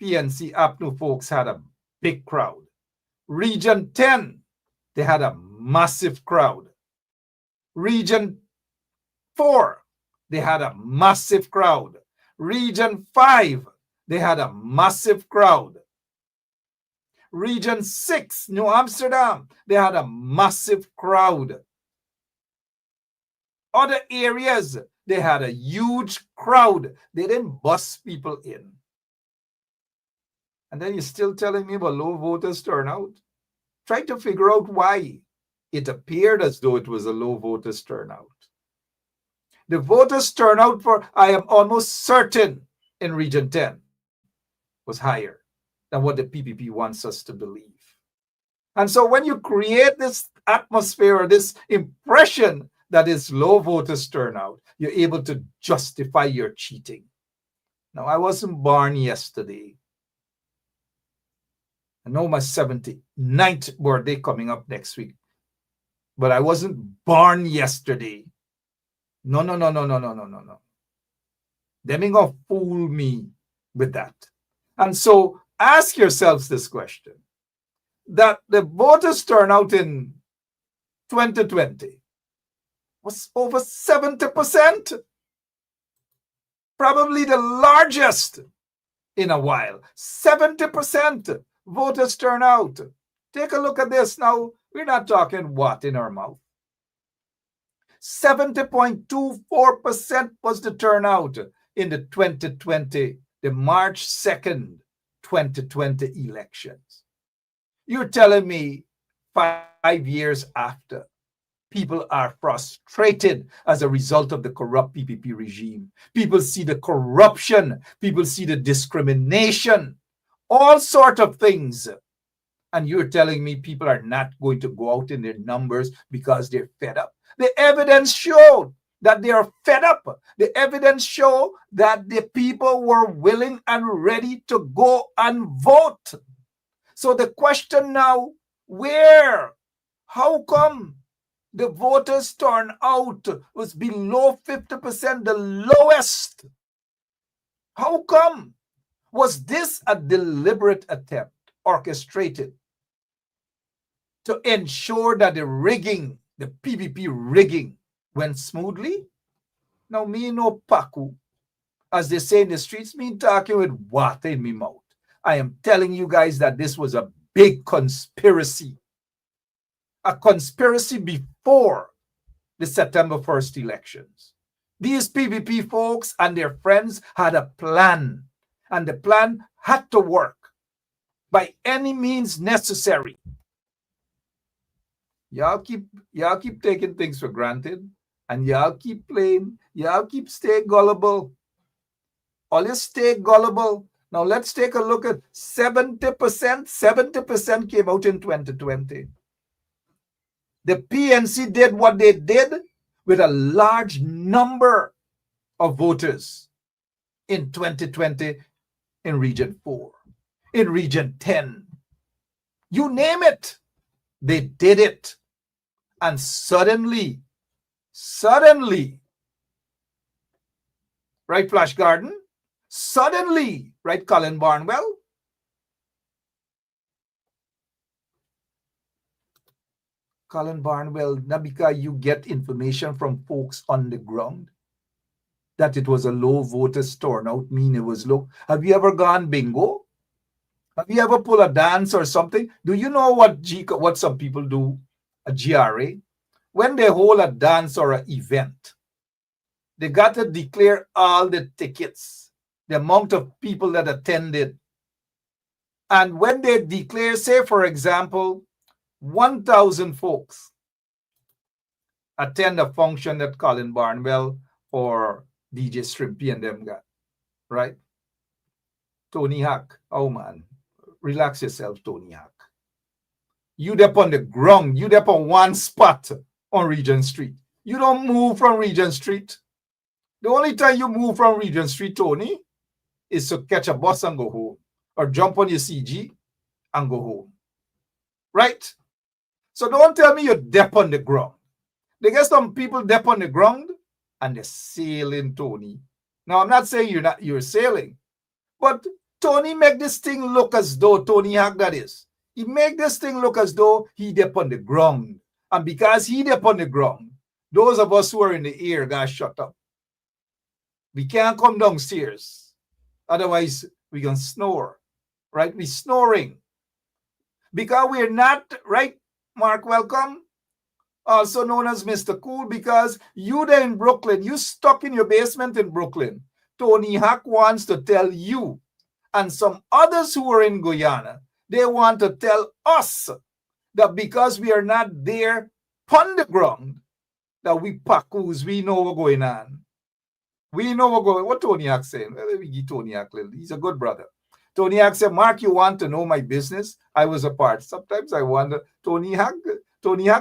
PNC Apnu folks had a big crowd. Region 10, they had a massive crowd. Region 4, they had a massive crowd. Region 5, they had a massive crowd. Region 6, New Amsterdam, they had a massive crowd. Other areas, they had a huge crowd. They didn't bus people in. And then you're still telling me about low voters turnout? Try to figure out why it appeared as though it was a low voters turnout. The voters turnout for, I am almost certain, in Region 10 was higher than what the PPP wants us to believe. And so when you create this atmosphere or this impression that is low voters turnout, you're able to justify your cheating. Now, I wasn't born yesterday. I know my 79th birthday coming up next week, but I wasn't born yesterday. No. Them ain't gonna fool me with that. And so ask yourselves this question, that the voters turnout in 2020 was over 70%, probably the largest in a while. 70% voters turnout. Take a look at this now. We're not talking what in our mouth. 70.24% was the turnout in the 2020, the March 2nd, 2020 elections. You're telling me 5 years after, people are frustrated as a result of the corrupt PPP regime. People see the corruption. People see the discrimination. All sorts of things. And you're telling me people are not going to go out in their numbers because they're fed up. The evidence showed that they are fed up. The evidence showed that the people were willing and ready to go and vote. So the question now, how come the voters turnout was below 50%, the lowest? How come? Was this a deliberate attempt, orchestrated, to ensure that the rigging, the PPP rigging, went smoothly? Now, me no paku, as they say in the streets, me talking with water in me mouth. I am telling you guys that this was a big conspiracy. A conspiracy before the September 1st elections. These PPP folks and their friends had a plan, and the plan had to work by any means necessary. Y'all keep taking things for granted, and y'all keep playing. Y'all keep staying gullible. Always stay gullible. Now let's take a look at 70%. 70% came out in 2020. The PNC did what they did with a large number of voters in 2020 in Region 4, in Region 10. You name it, they did it. And suddenly, right, Flash Garden? Suddenly, right, Colin Barnwell? Colin Barnwell, Nabika, you get information from folks on the ground that it was a low voter turnout, mean it was low. Have you ever gone bingo? Have you ever pulled a dance or something? Do you know what some people do, a GRA? When they hold a dance or an event, they got to declare all the tickets, the amount of people that attended. And when they declare, say, for example, 1,000 folks attend a function that Colin Barnwell or DJ Strimpy and them got, right? Tony Hawk, oh man, relax yourself, Tony Hawk. You up on the ground, you up on one spot on Regent Street. You don't move from Regent Street. The only time you move from Regent Street, Tony, is to catch a bus and go home, or jump on your CG and go home, right? So don't tell me you're deep on the ground. They get some people deep on the ground and they're sailing, Tony. Now, I'm not saying you're sailing, but Tony make this thing look as though, Tony Hawk that is, he make this thing look as though he deep on the ground. And because he deep on the ground, those of us who are in the air got shut up. We can't come downstairs. Otherwise, we can snore, right? We snoring. Because we're not, right, Mark, welcome, also known as Mr. Cool, because you there in Brooklyn, you stuck in your basement in Brooklyn. Tony Hawk wants to tell you and some others who are in Guyana, they want to tell us that because we are not there on the ground, that we packoos, we know what's going on. We know what's going on. What Tony Hawk saying? Well, let me give Tony Hawk little. He's a good brother. Tony Hawk said, Mark, you want to know my business? I was a part. Sometimes I wonder, Tony Hawk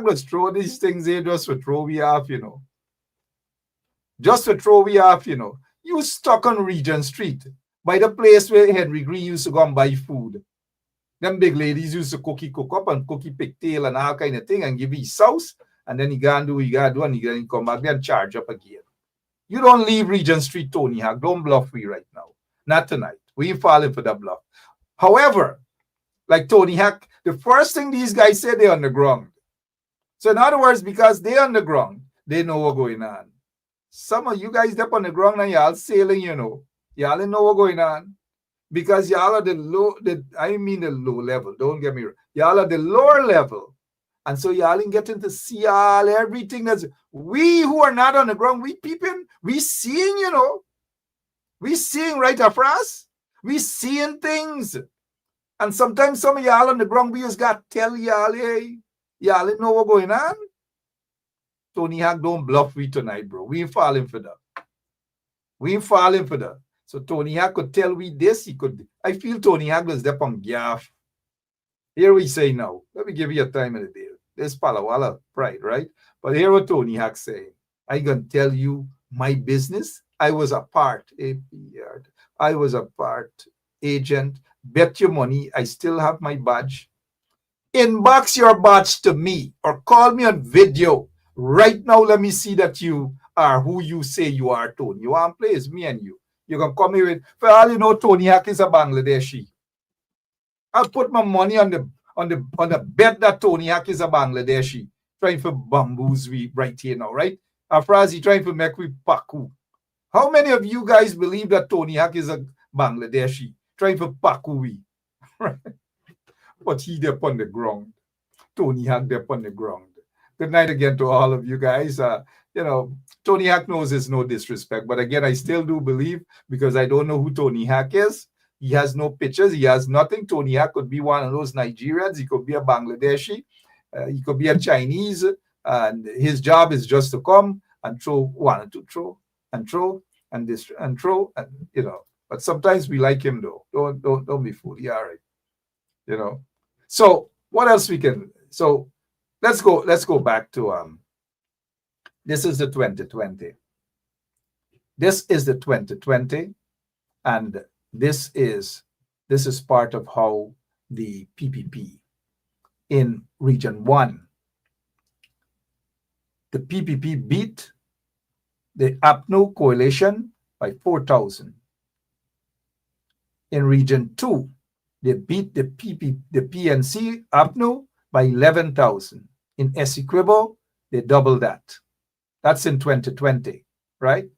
was throw these things here just to throw me off, you know. Just to throw me off, you know. You stuck on Regent Street by the place where Henry Green used to go and buy food. Them big ladies used to cook up and cookie pigtail and all kind of thing and give you sauce. And then he go and do what he got to do and he can come back there and charge up again. You don't leave Regent Street, Tony Hawk. Don't bluff me right now. Not tonight. We ain't falling for that bluff. However, like Tony Hawk, the first thing these guys say, they're on the ground. So in other words, because they're on the ground, they know what's going on. Some of you guys up on the ground and y'all sailing, you know. Y'all know what's going on. Because y'all are the low level. Don't get me wrong. Y'all are the lower level. And so y'all ain't getting to see all everything that's we who are not on the ground, we peeping, we seeing, you know. We seeing right across. We seeing things. And sometimes some of y'all on the ground, we just got to tell y'all, hey, y'all know what's going on. Tony Hawk don't bluff we tonight, bro. We ain't falling for that. We ain't falling for that. So Tony Hawk could tell we this, he could. I feel Tony Hawk was there on gaff. Here we say now. Let me give you a time of the day. There's Palawala pride, right? But here what Tony Hawk saying. I can tell you my business. I was a part, I was a part agent. Bet your money, I still have my badge. Inbox your badge to me or call me on video. Right now, let me see that you are who you say you are, Tony. You want to play? It's me and you. You can come here with, for all you know, Tony Hawk is a Bangladeshi. I'll put my money on the bet that Tony Hawk is a Bangladeshi. Trying for bamboos we right here now, right? Afrazi trying to make we paku. How many of you guys believe that Tony Hawk is a Bangladeshi? Trying for paku we. Right? But he there on the ground. Tony Hawk there on the ground. Good night again to all of you guys. You know, Tony Hawk knows it's no disrespect, but again, I still do believe because I don't know who Tony Hawk is. He has no pictures. He has nothing. Tony Hawk could be one of those Nigerians. He could be a Bangladeshi. He could be a Chinese. And his job is just to come and throw one and two, throw and this and throw, and you know. But sometimes we like him though. Don't be fooled. Yeah, all right. You know. So what else we can? So let's go back to this is the 2020. This is the 2020, and this is part of how the PPP in Region 1. The PPP beat the APNU coalition by 4,000. In Region 2, they beat the PNC APNU by 11,000. In Essequibo, they doubled that. That's in 2020, right?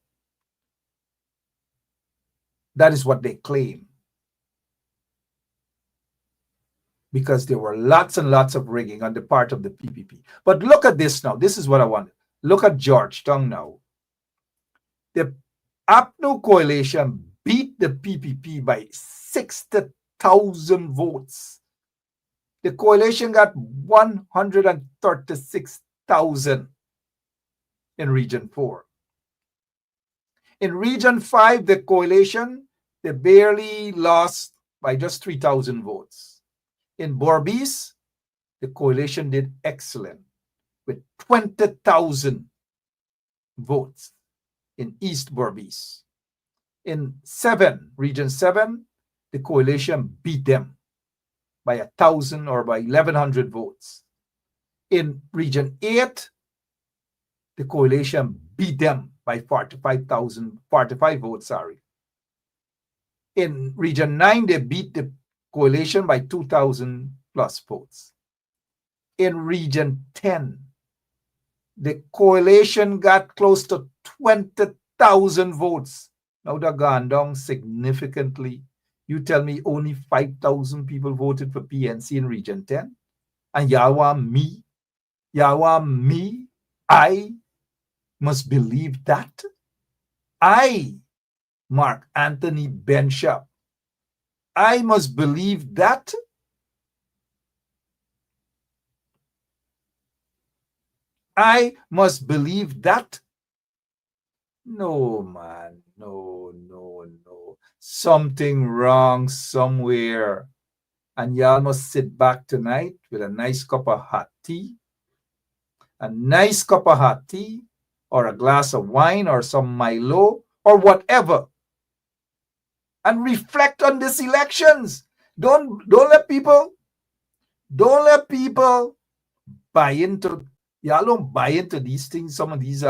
That is what they claim. Because there were lots and lots of rigging on the part of the PPP. But look at this now. This is what I want. Look at Georgetown now. The APNU coalition beat the PPP by 60,000 votes. The coalition got 136,000 in Region 4. In Region 5, the coalition, they barely lost by just 3,000 votes. In Berbice, the coalition did excellent with 20,000 votes in East Berbice. In Region 7, the coalition beat them by 1,000 or by 1,100 votes. In Region 8, the coalition beat them by 45 votes, sorry. In Region 9, they beat the coalition by 2,000 plus votes. In Region 10, the coalition got close to 20,000 votes. Now they're gone down significantly. You tell me only 5,000 people voted for PNC in Region 10? And y'all want me? Y'all want me? I must believe that? I, Mark Anthony Benshap, I must believe that? I must believe that? No, man. No. Something wrong somewhere. And y'all must sit back tonight with a nice cup of hot tea. A nice cup of hot tea, or a glass of wine, or some Milo, or whatever. And reflect on these elections. Don't let people buy into, y'all don't buy into these things. Some of these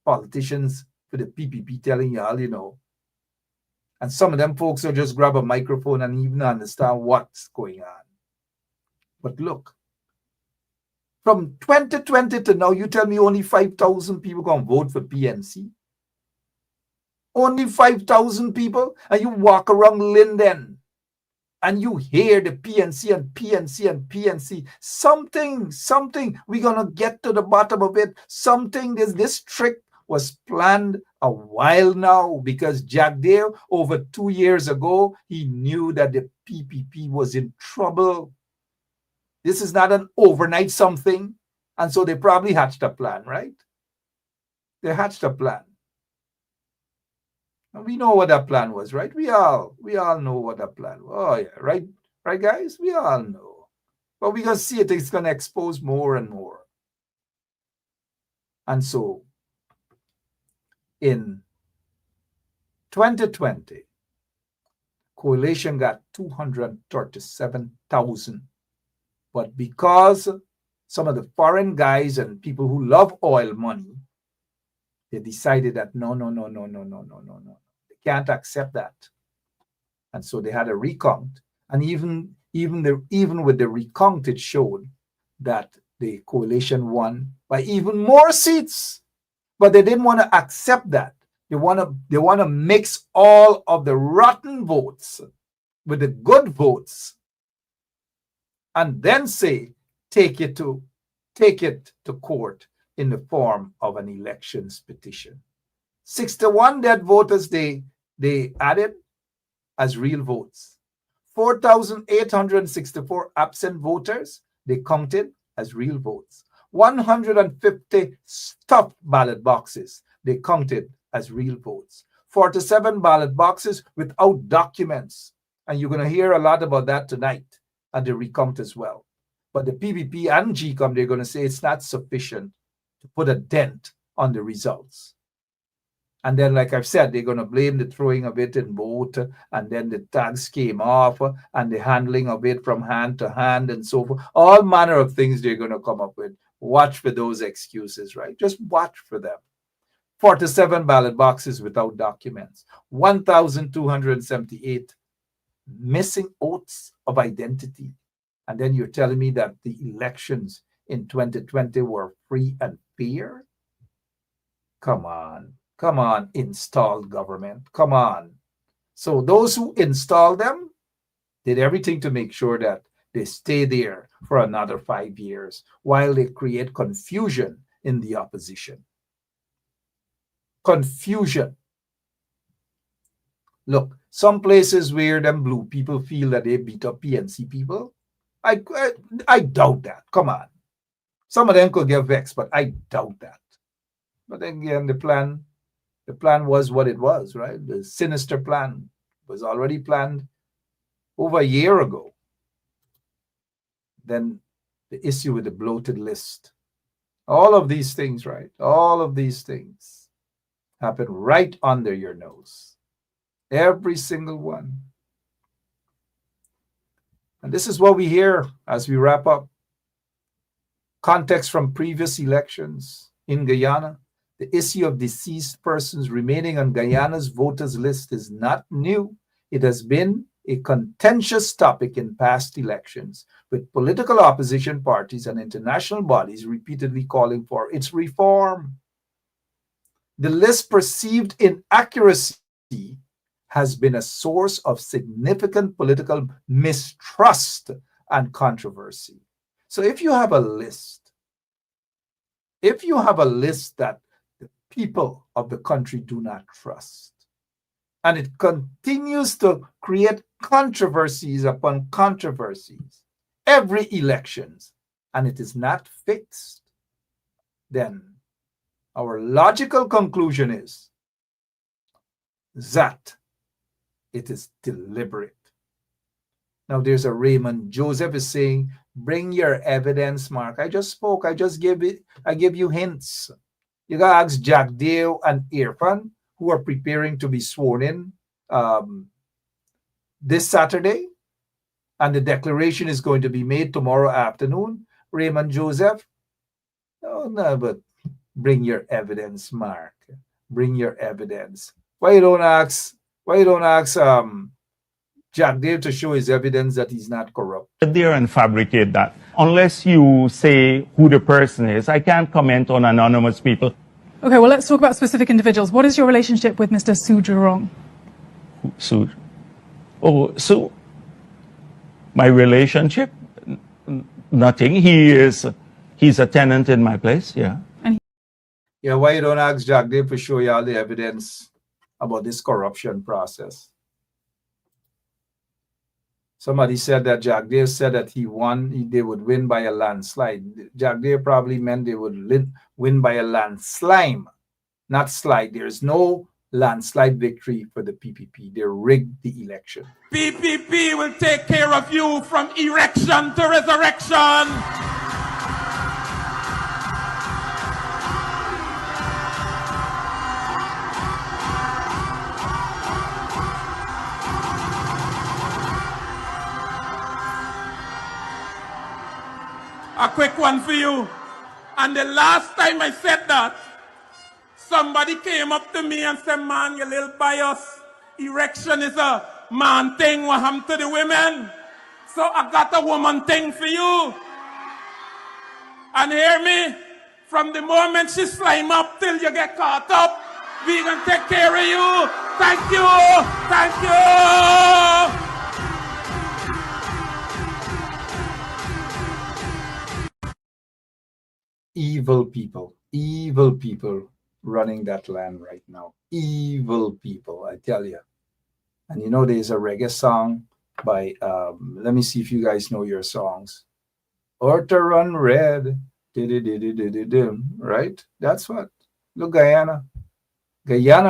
politicians for the PPP telling y'all, you know. And some of them folks will just grab a microphone and even understand what's going on. But look, from 2020 to now, you tell me only 5,000 people going to vote for PNC? Only 5,000 people? And you walk around Linden and you hear the PNC and PNC and PNC. Something, we're going to get to the bottom of it. Something, this trick was planned a while now, because Jack Dale, over 2 years ago, he knew that the PPP was in trouble. This is not an overnight something. And so they probably hatched a plan, right? They hatched a plan. And we know what that plan was, right? We all know what that plan was. Oh, yeah, right, guys? We all know. But we're going to see it. It's going to expose more and more. And so, in 2020, coalition got 237,000. But because some of the foreign guys and people who love oil money, they decided that no. They can't accept that. And so they had a recount. And even with the recount, it showed that the coalition won by even more seats. But they didn't want to accept that. They want to mix all of the rotten votes with the good votes, and then say, take it to court in the form of an elections petition. 61 dead voters they added as real votes. 4,864 absent voters they counted as real votes. 150 stuffed ballot boxes they counted as real votes. 47 ballot boxes without documents. And you're going to hear a lot about that tonight at the recount as well. But the PPP and GCOM, they're going to say it's not sufficient to put a dent on the results. And then, like I've said, they're going to blame the throwing of it in boat, and then the tags came off, and the handling of it from hand to hand, and so forth. All manner of things they're going to come up with. Watch for those excuses, right? Just watch for them. 47 ballot boxes without documents, 1,278 missing oaths of identity. And then you're telling me that the elections in 2020 were free and fair? Come on. Come on, installed government. Come on. So those who installed them did everything to make sure that they stay there for another 5 years while they create confusion in the opposition. Confusion. Look, some places where them blue people feel that they beat up PNC people, I doubt that. Come on. Some of them could get vexed, but I doubt that. But again, the plan was what it was, right? The sinister plan was already planned over a year ago. Then the issue with the bloated list. All of these things, right? All of these things happen right under your nose. Every single one. And this is what we hear as we wrap up. Context from previous elections in Guyana. The issue of deceased persons remaining on Guyana's voters list is not new. It has been a contentious topic in past elections, with political opposition parties and international bodies repeatedly calling for its reform. The list's perceived inaccuracy has been a source of significant political mistrust and controversy. So if you have a list that the people of the country do not trust, and it continues to create controversies upon controversies every elections, and it is not fixed, then our logical conclusion is that it is deliberate. Now there's a Raymond Joseph is saying, bring your evidence, Mark. I just spoke. I give you hints. You gotta ask Jack Dale and Irfan, who are preparing to be sworn in this Saturday, and the declaration is going to be made tomorrow afternoon. Raymond Joseph, oh no, but bring your evidence, Mark. Bring your evidence. Why you don't ask Jack Dale to show his evidence that he's not corrupt? Sit there and fabricate that. Unless you say who the person is, I can't comment on anonymous people. Okay, well, let's talk about specific individuals. What is your relationship with Mr. Sujurong? So my relationship? Nothing. He's a tenant in my place, yeah. Yeah, why you don't ask Jack Dale to show you all the evidence about this corruption process? Somebody said that Jack Dale said that they would win by a landslide. Jack Dale probably meant they would win by a landslide, not slide. There's no landslide victory for the PPP. They rigged the election. PPP will take care of you from erection to resurrection. A quick one for you. And the last time I said that, somebody came up to me and said, man, you little bias. Erection is a man thing. What happened to the women? So I got a woman thing for you. And hear me, from the moment she slime up till you get caught up, we gonna take care of you. Thank you. Thank you. Evil people running that land right now. Evil people, I tell you. And you know, there's a reggae song by, let me see if you guys know your songs. Or to run red, right? That's what. Look, Guyana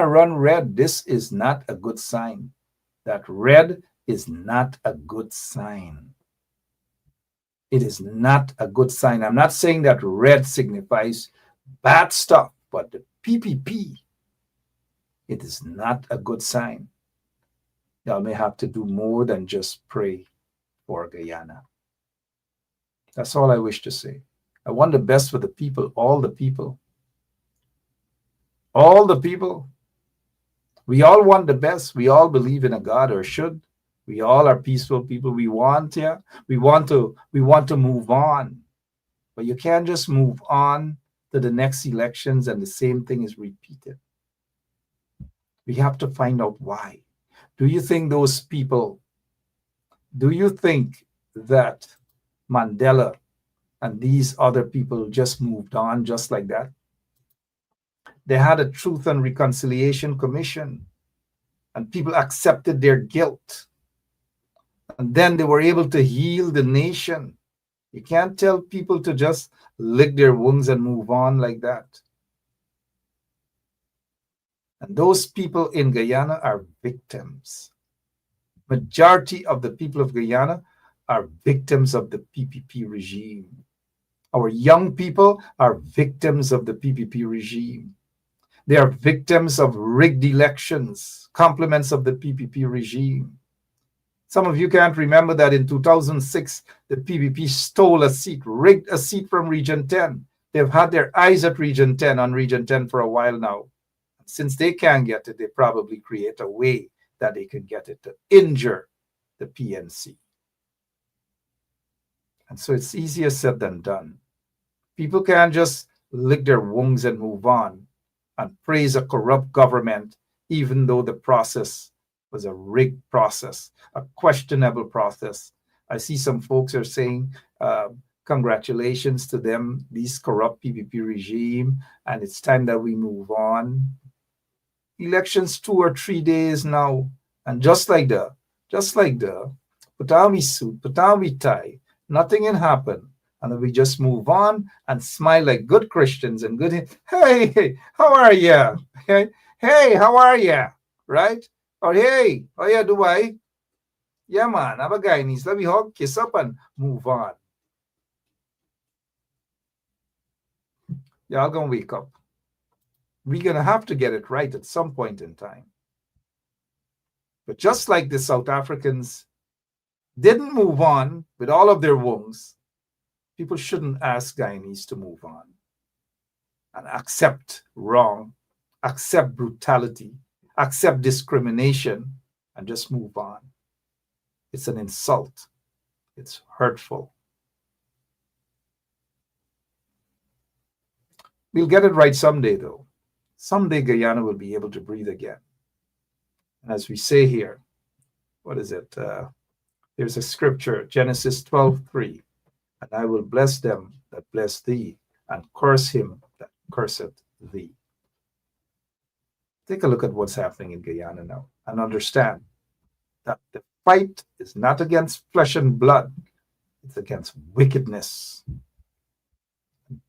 run red. This is not a good sign. That red is not a good sign. It is not a good sign. I'm not saying that red signifies bad stuff, but the PPP, it is not a good sign. Y'all may have to do more than just pray for Guyana. That's all I wish to say. I want the best for the people, all the people. All the people. We all want the best. We all believe in a God, or should. We all are peaceful people. We want to move on. But you can't just move on to the next elections and the same thing is repeated. We have to find out why. Do you think those people, do you think that Mandela and these other people just moved on just like that? They had a Truth and Reconciliation Commission and people accepted their guilt. And then they were able to heal the nation. You can't tell people to just lick their wounds and move on like that. And those people in Guyana are victims. Majority of the people of Guyana are victims of the PPP regime. Our young people are victims of the PPP regime. They are victims of rigged elections, compliments of the PPP regime. Some of you can't remember that in 2006, the PPP stole a seat, rigged a seat from Region 10. They've had their eyes at Region 10, on Region 10 for a while now. Since they can't get it, they probably create a way that they can get it to injure the PNC. And so it's easier said than done. People can't just lick their wounds and move on and praise a corrupt government, even though the process was a rigged process, a questionable process. I see some folks are saying, congratulations to them, these corrupt PPP regime, and it's time that we move on. Elections 2 or 3 days now, and just like the put on we suit, put on we tie, nothing can happen, and then we just move on and smile like good Christians and good. Hey, how are you? Hey, how are you? Right? Or hey, how you doing? Yeah, man, have a guy needs. Let me hug, kiss up, and move on. Y'all gonna wake up. We're gonna have to get it right at some point in time. But just like the South Africans didn't move on with all of their wounds, people shouldn't ask Guyanese to move on and accept wrong, accept brutality, accept discrimination, and just move on. It's an insult. It's hurtful. We'll get it right someday, though. Someday Guyana will be able to breathe again. And as we say here, what is it? There's a scripture, Genesis 12:3. And I will bless them that bless thee, and curse him that curseth thee. Take a look at what's happening in Guyana now and understand that the fight is not against flesh and blood. It's against wickedness,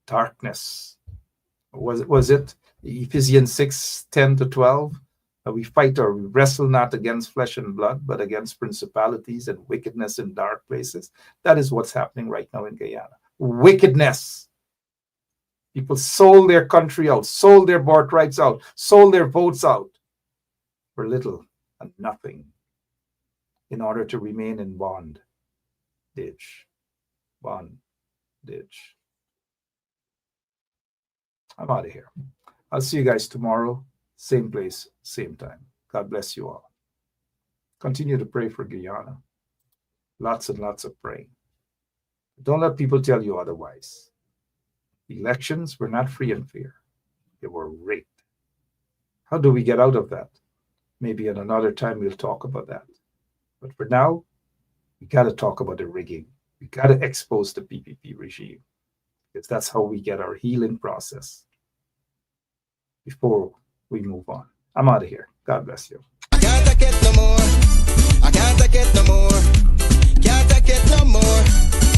darkness. Was it Ephesians 6:10-12? We fight or we wrestle not against flesh and blood, but against principalities and wickedness in dark places. That is what's happening right now in Guyana. Wickedness. People sold their country out, sold their birthrights out, sold their votes out for little and nothing in order to remain in bondage. Bondage. I'm out of here. I'll see you guys tomorrow. Same place, same time. God bless you all. Continue to pray for Guyana. Lots and lots of praying. Don't let people tell you otherwise. Elections were not free and fair. They were rigged. How do we get out of that? Maybe at another time we'll talk about that. But for now, we got to talk about the rigging. We got to expose the PPP regime, because that's how we get our healing process before we move on. I'm out of here. God bless you. I can't take it no more. I can't take it no more. Can't take it no more.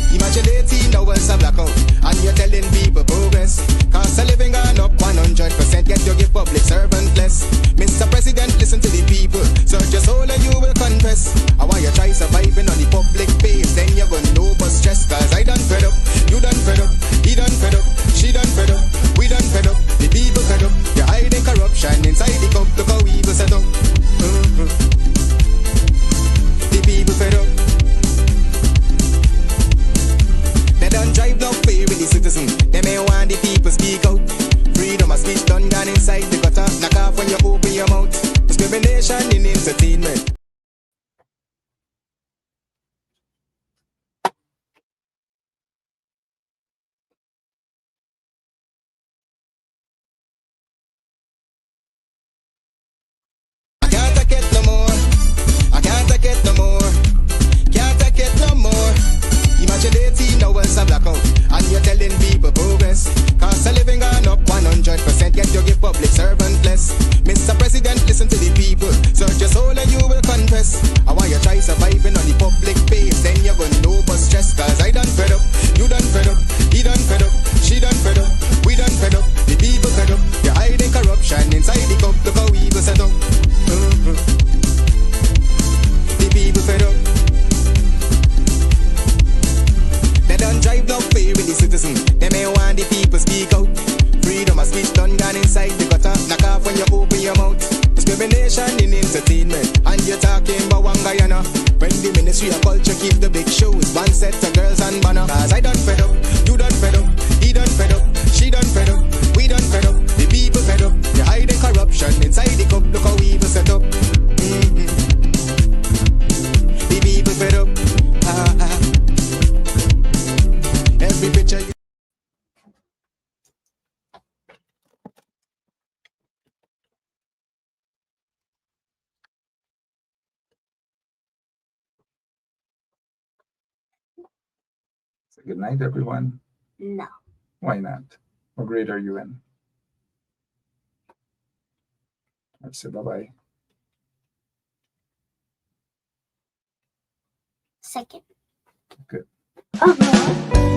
Imagine 18 hours of blackout and you're telling people progress. Cost of living gone up 100%, yet you give public servant less. Mr. President, listen to the people. Search your soul and you will confess. I want you try surviving on the public base, then you're gonna know but stress. Cause I don't with the citizen. They may want the people speak out. Freedom of speech done gone inside the gutter. Knock off when you open your mouth. Discrimination in entertainment. I can't take it no more. I can't take it no more. Can't take it no more. Imagine 18 hours of blackout and you're telling people progress. Cost of living gone up 100%, yet you give public servant less. Mr. President, listen to the people. Search your soul and you will confess. I want you try surviving on the public base, then you're gonna know but stress. Cause I done fed up, you done fed up, he done fed up, she done fed up, we done fed up, the people fed up. You're hiding corruption inside the cup, look how evil set up. The people fed up. They don't drive no fair with the citizen. They may want the people speak out. Freedom of speech done gone inside the gutter. Knock off when you open your mouth. Discrimination in entertainment. And you're talking about one Guyana. When the Ministry of Culture keep the big shows. One set of girls and banner. Cause I done fed up, you done fed up, he done fed up, she done fed up, we done fed up, the people fed up. You're hiding corruption inside the cup. Look how evil set up. The people fed up. Every picture you So good night, everyone. No. Why not? What grade are you in? Let's say bye-bye. Second. Good. Uh-huh.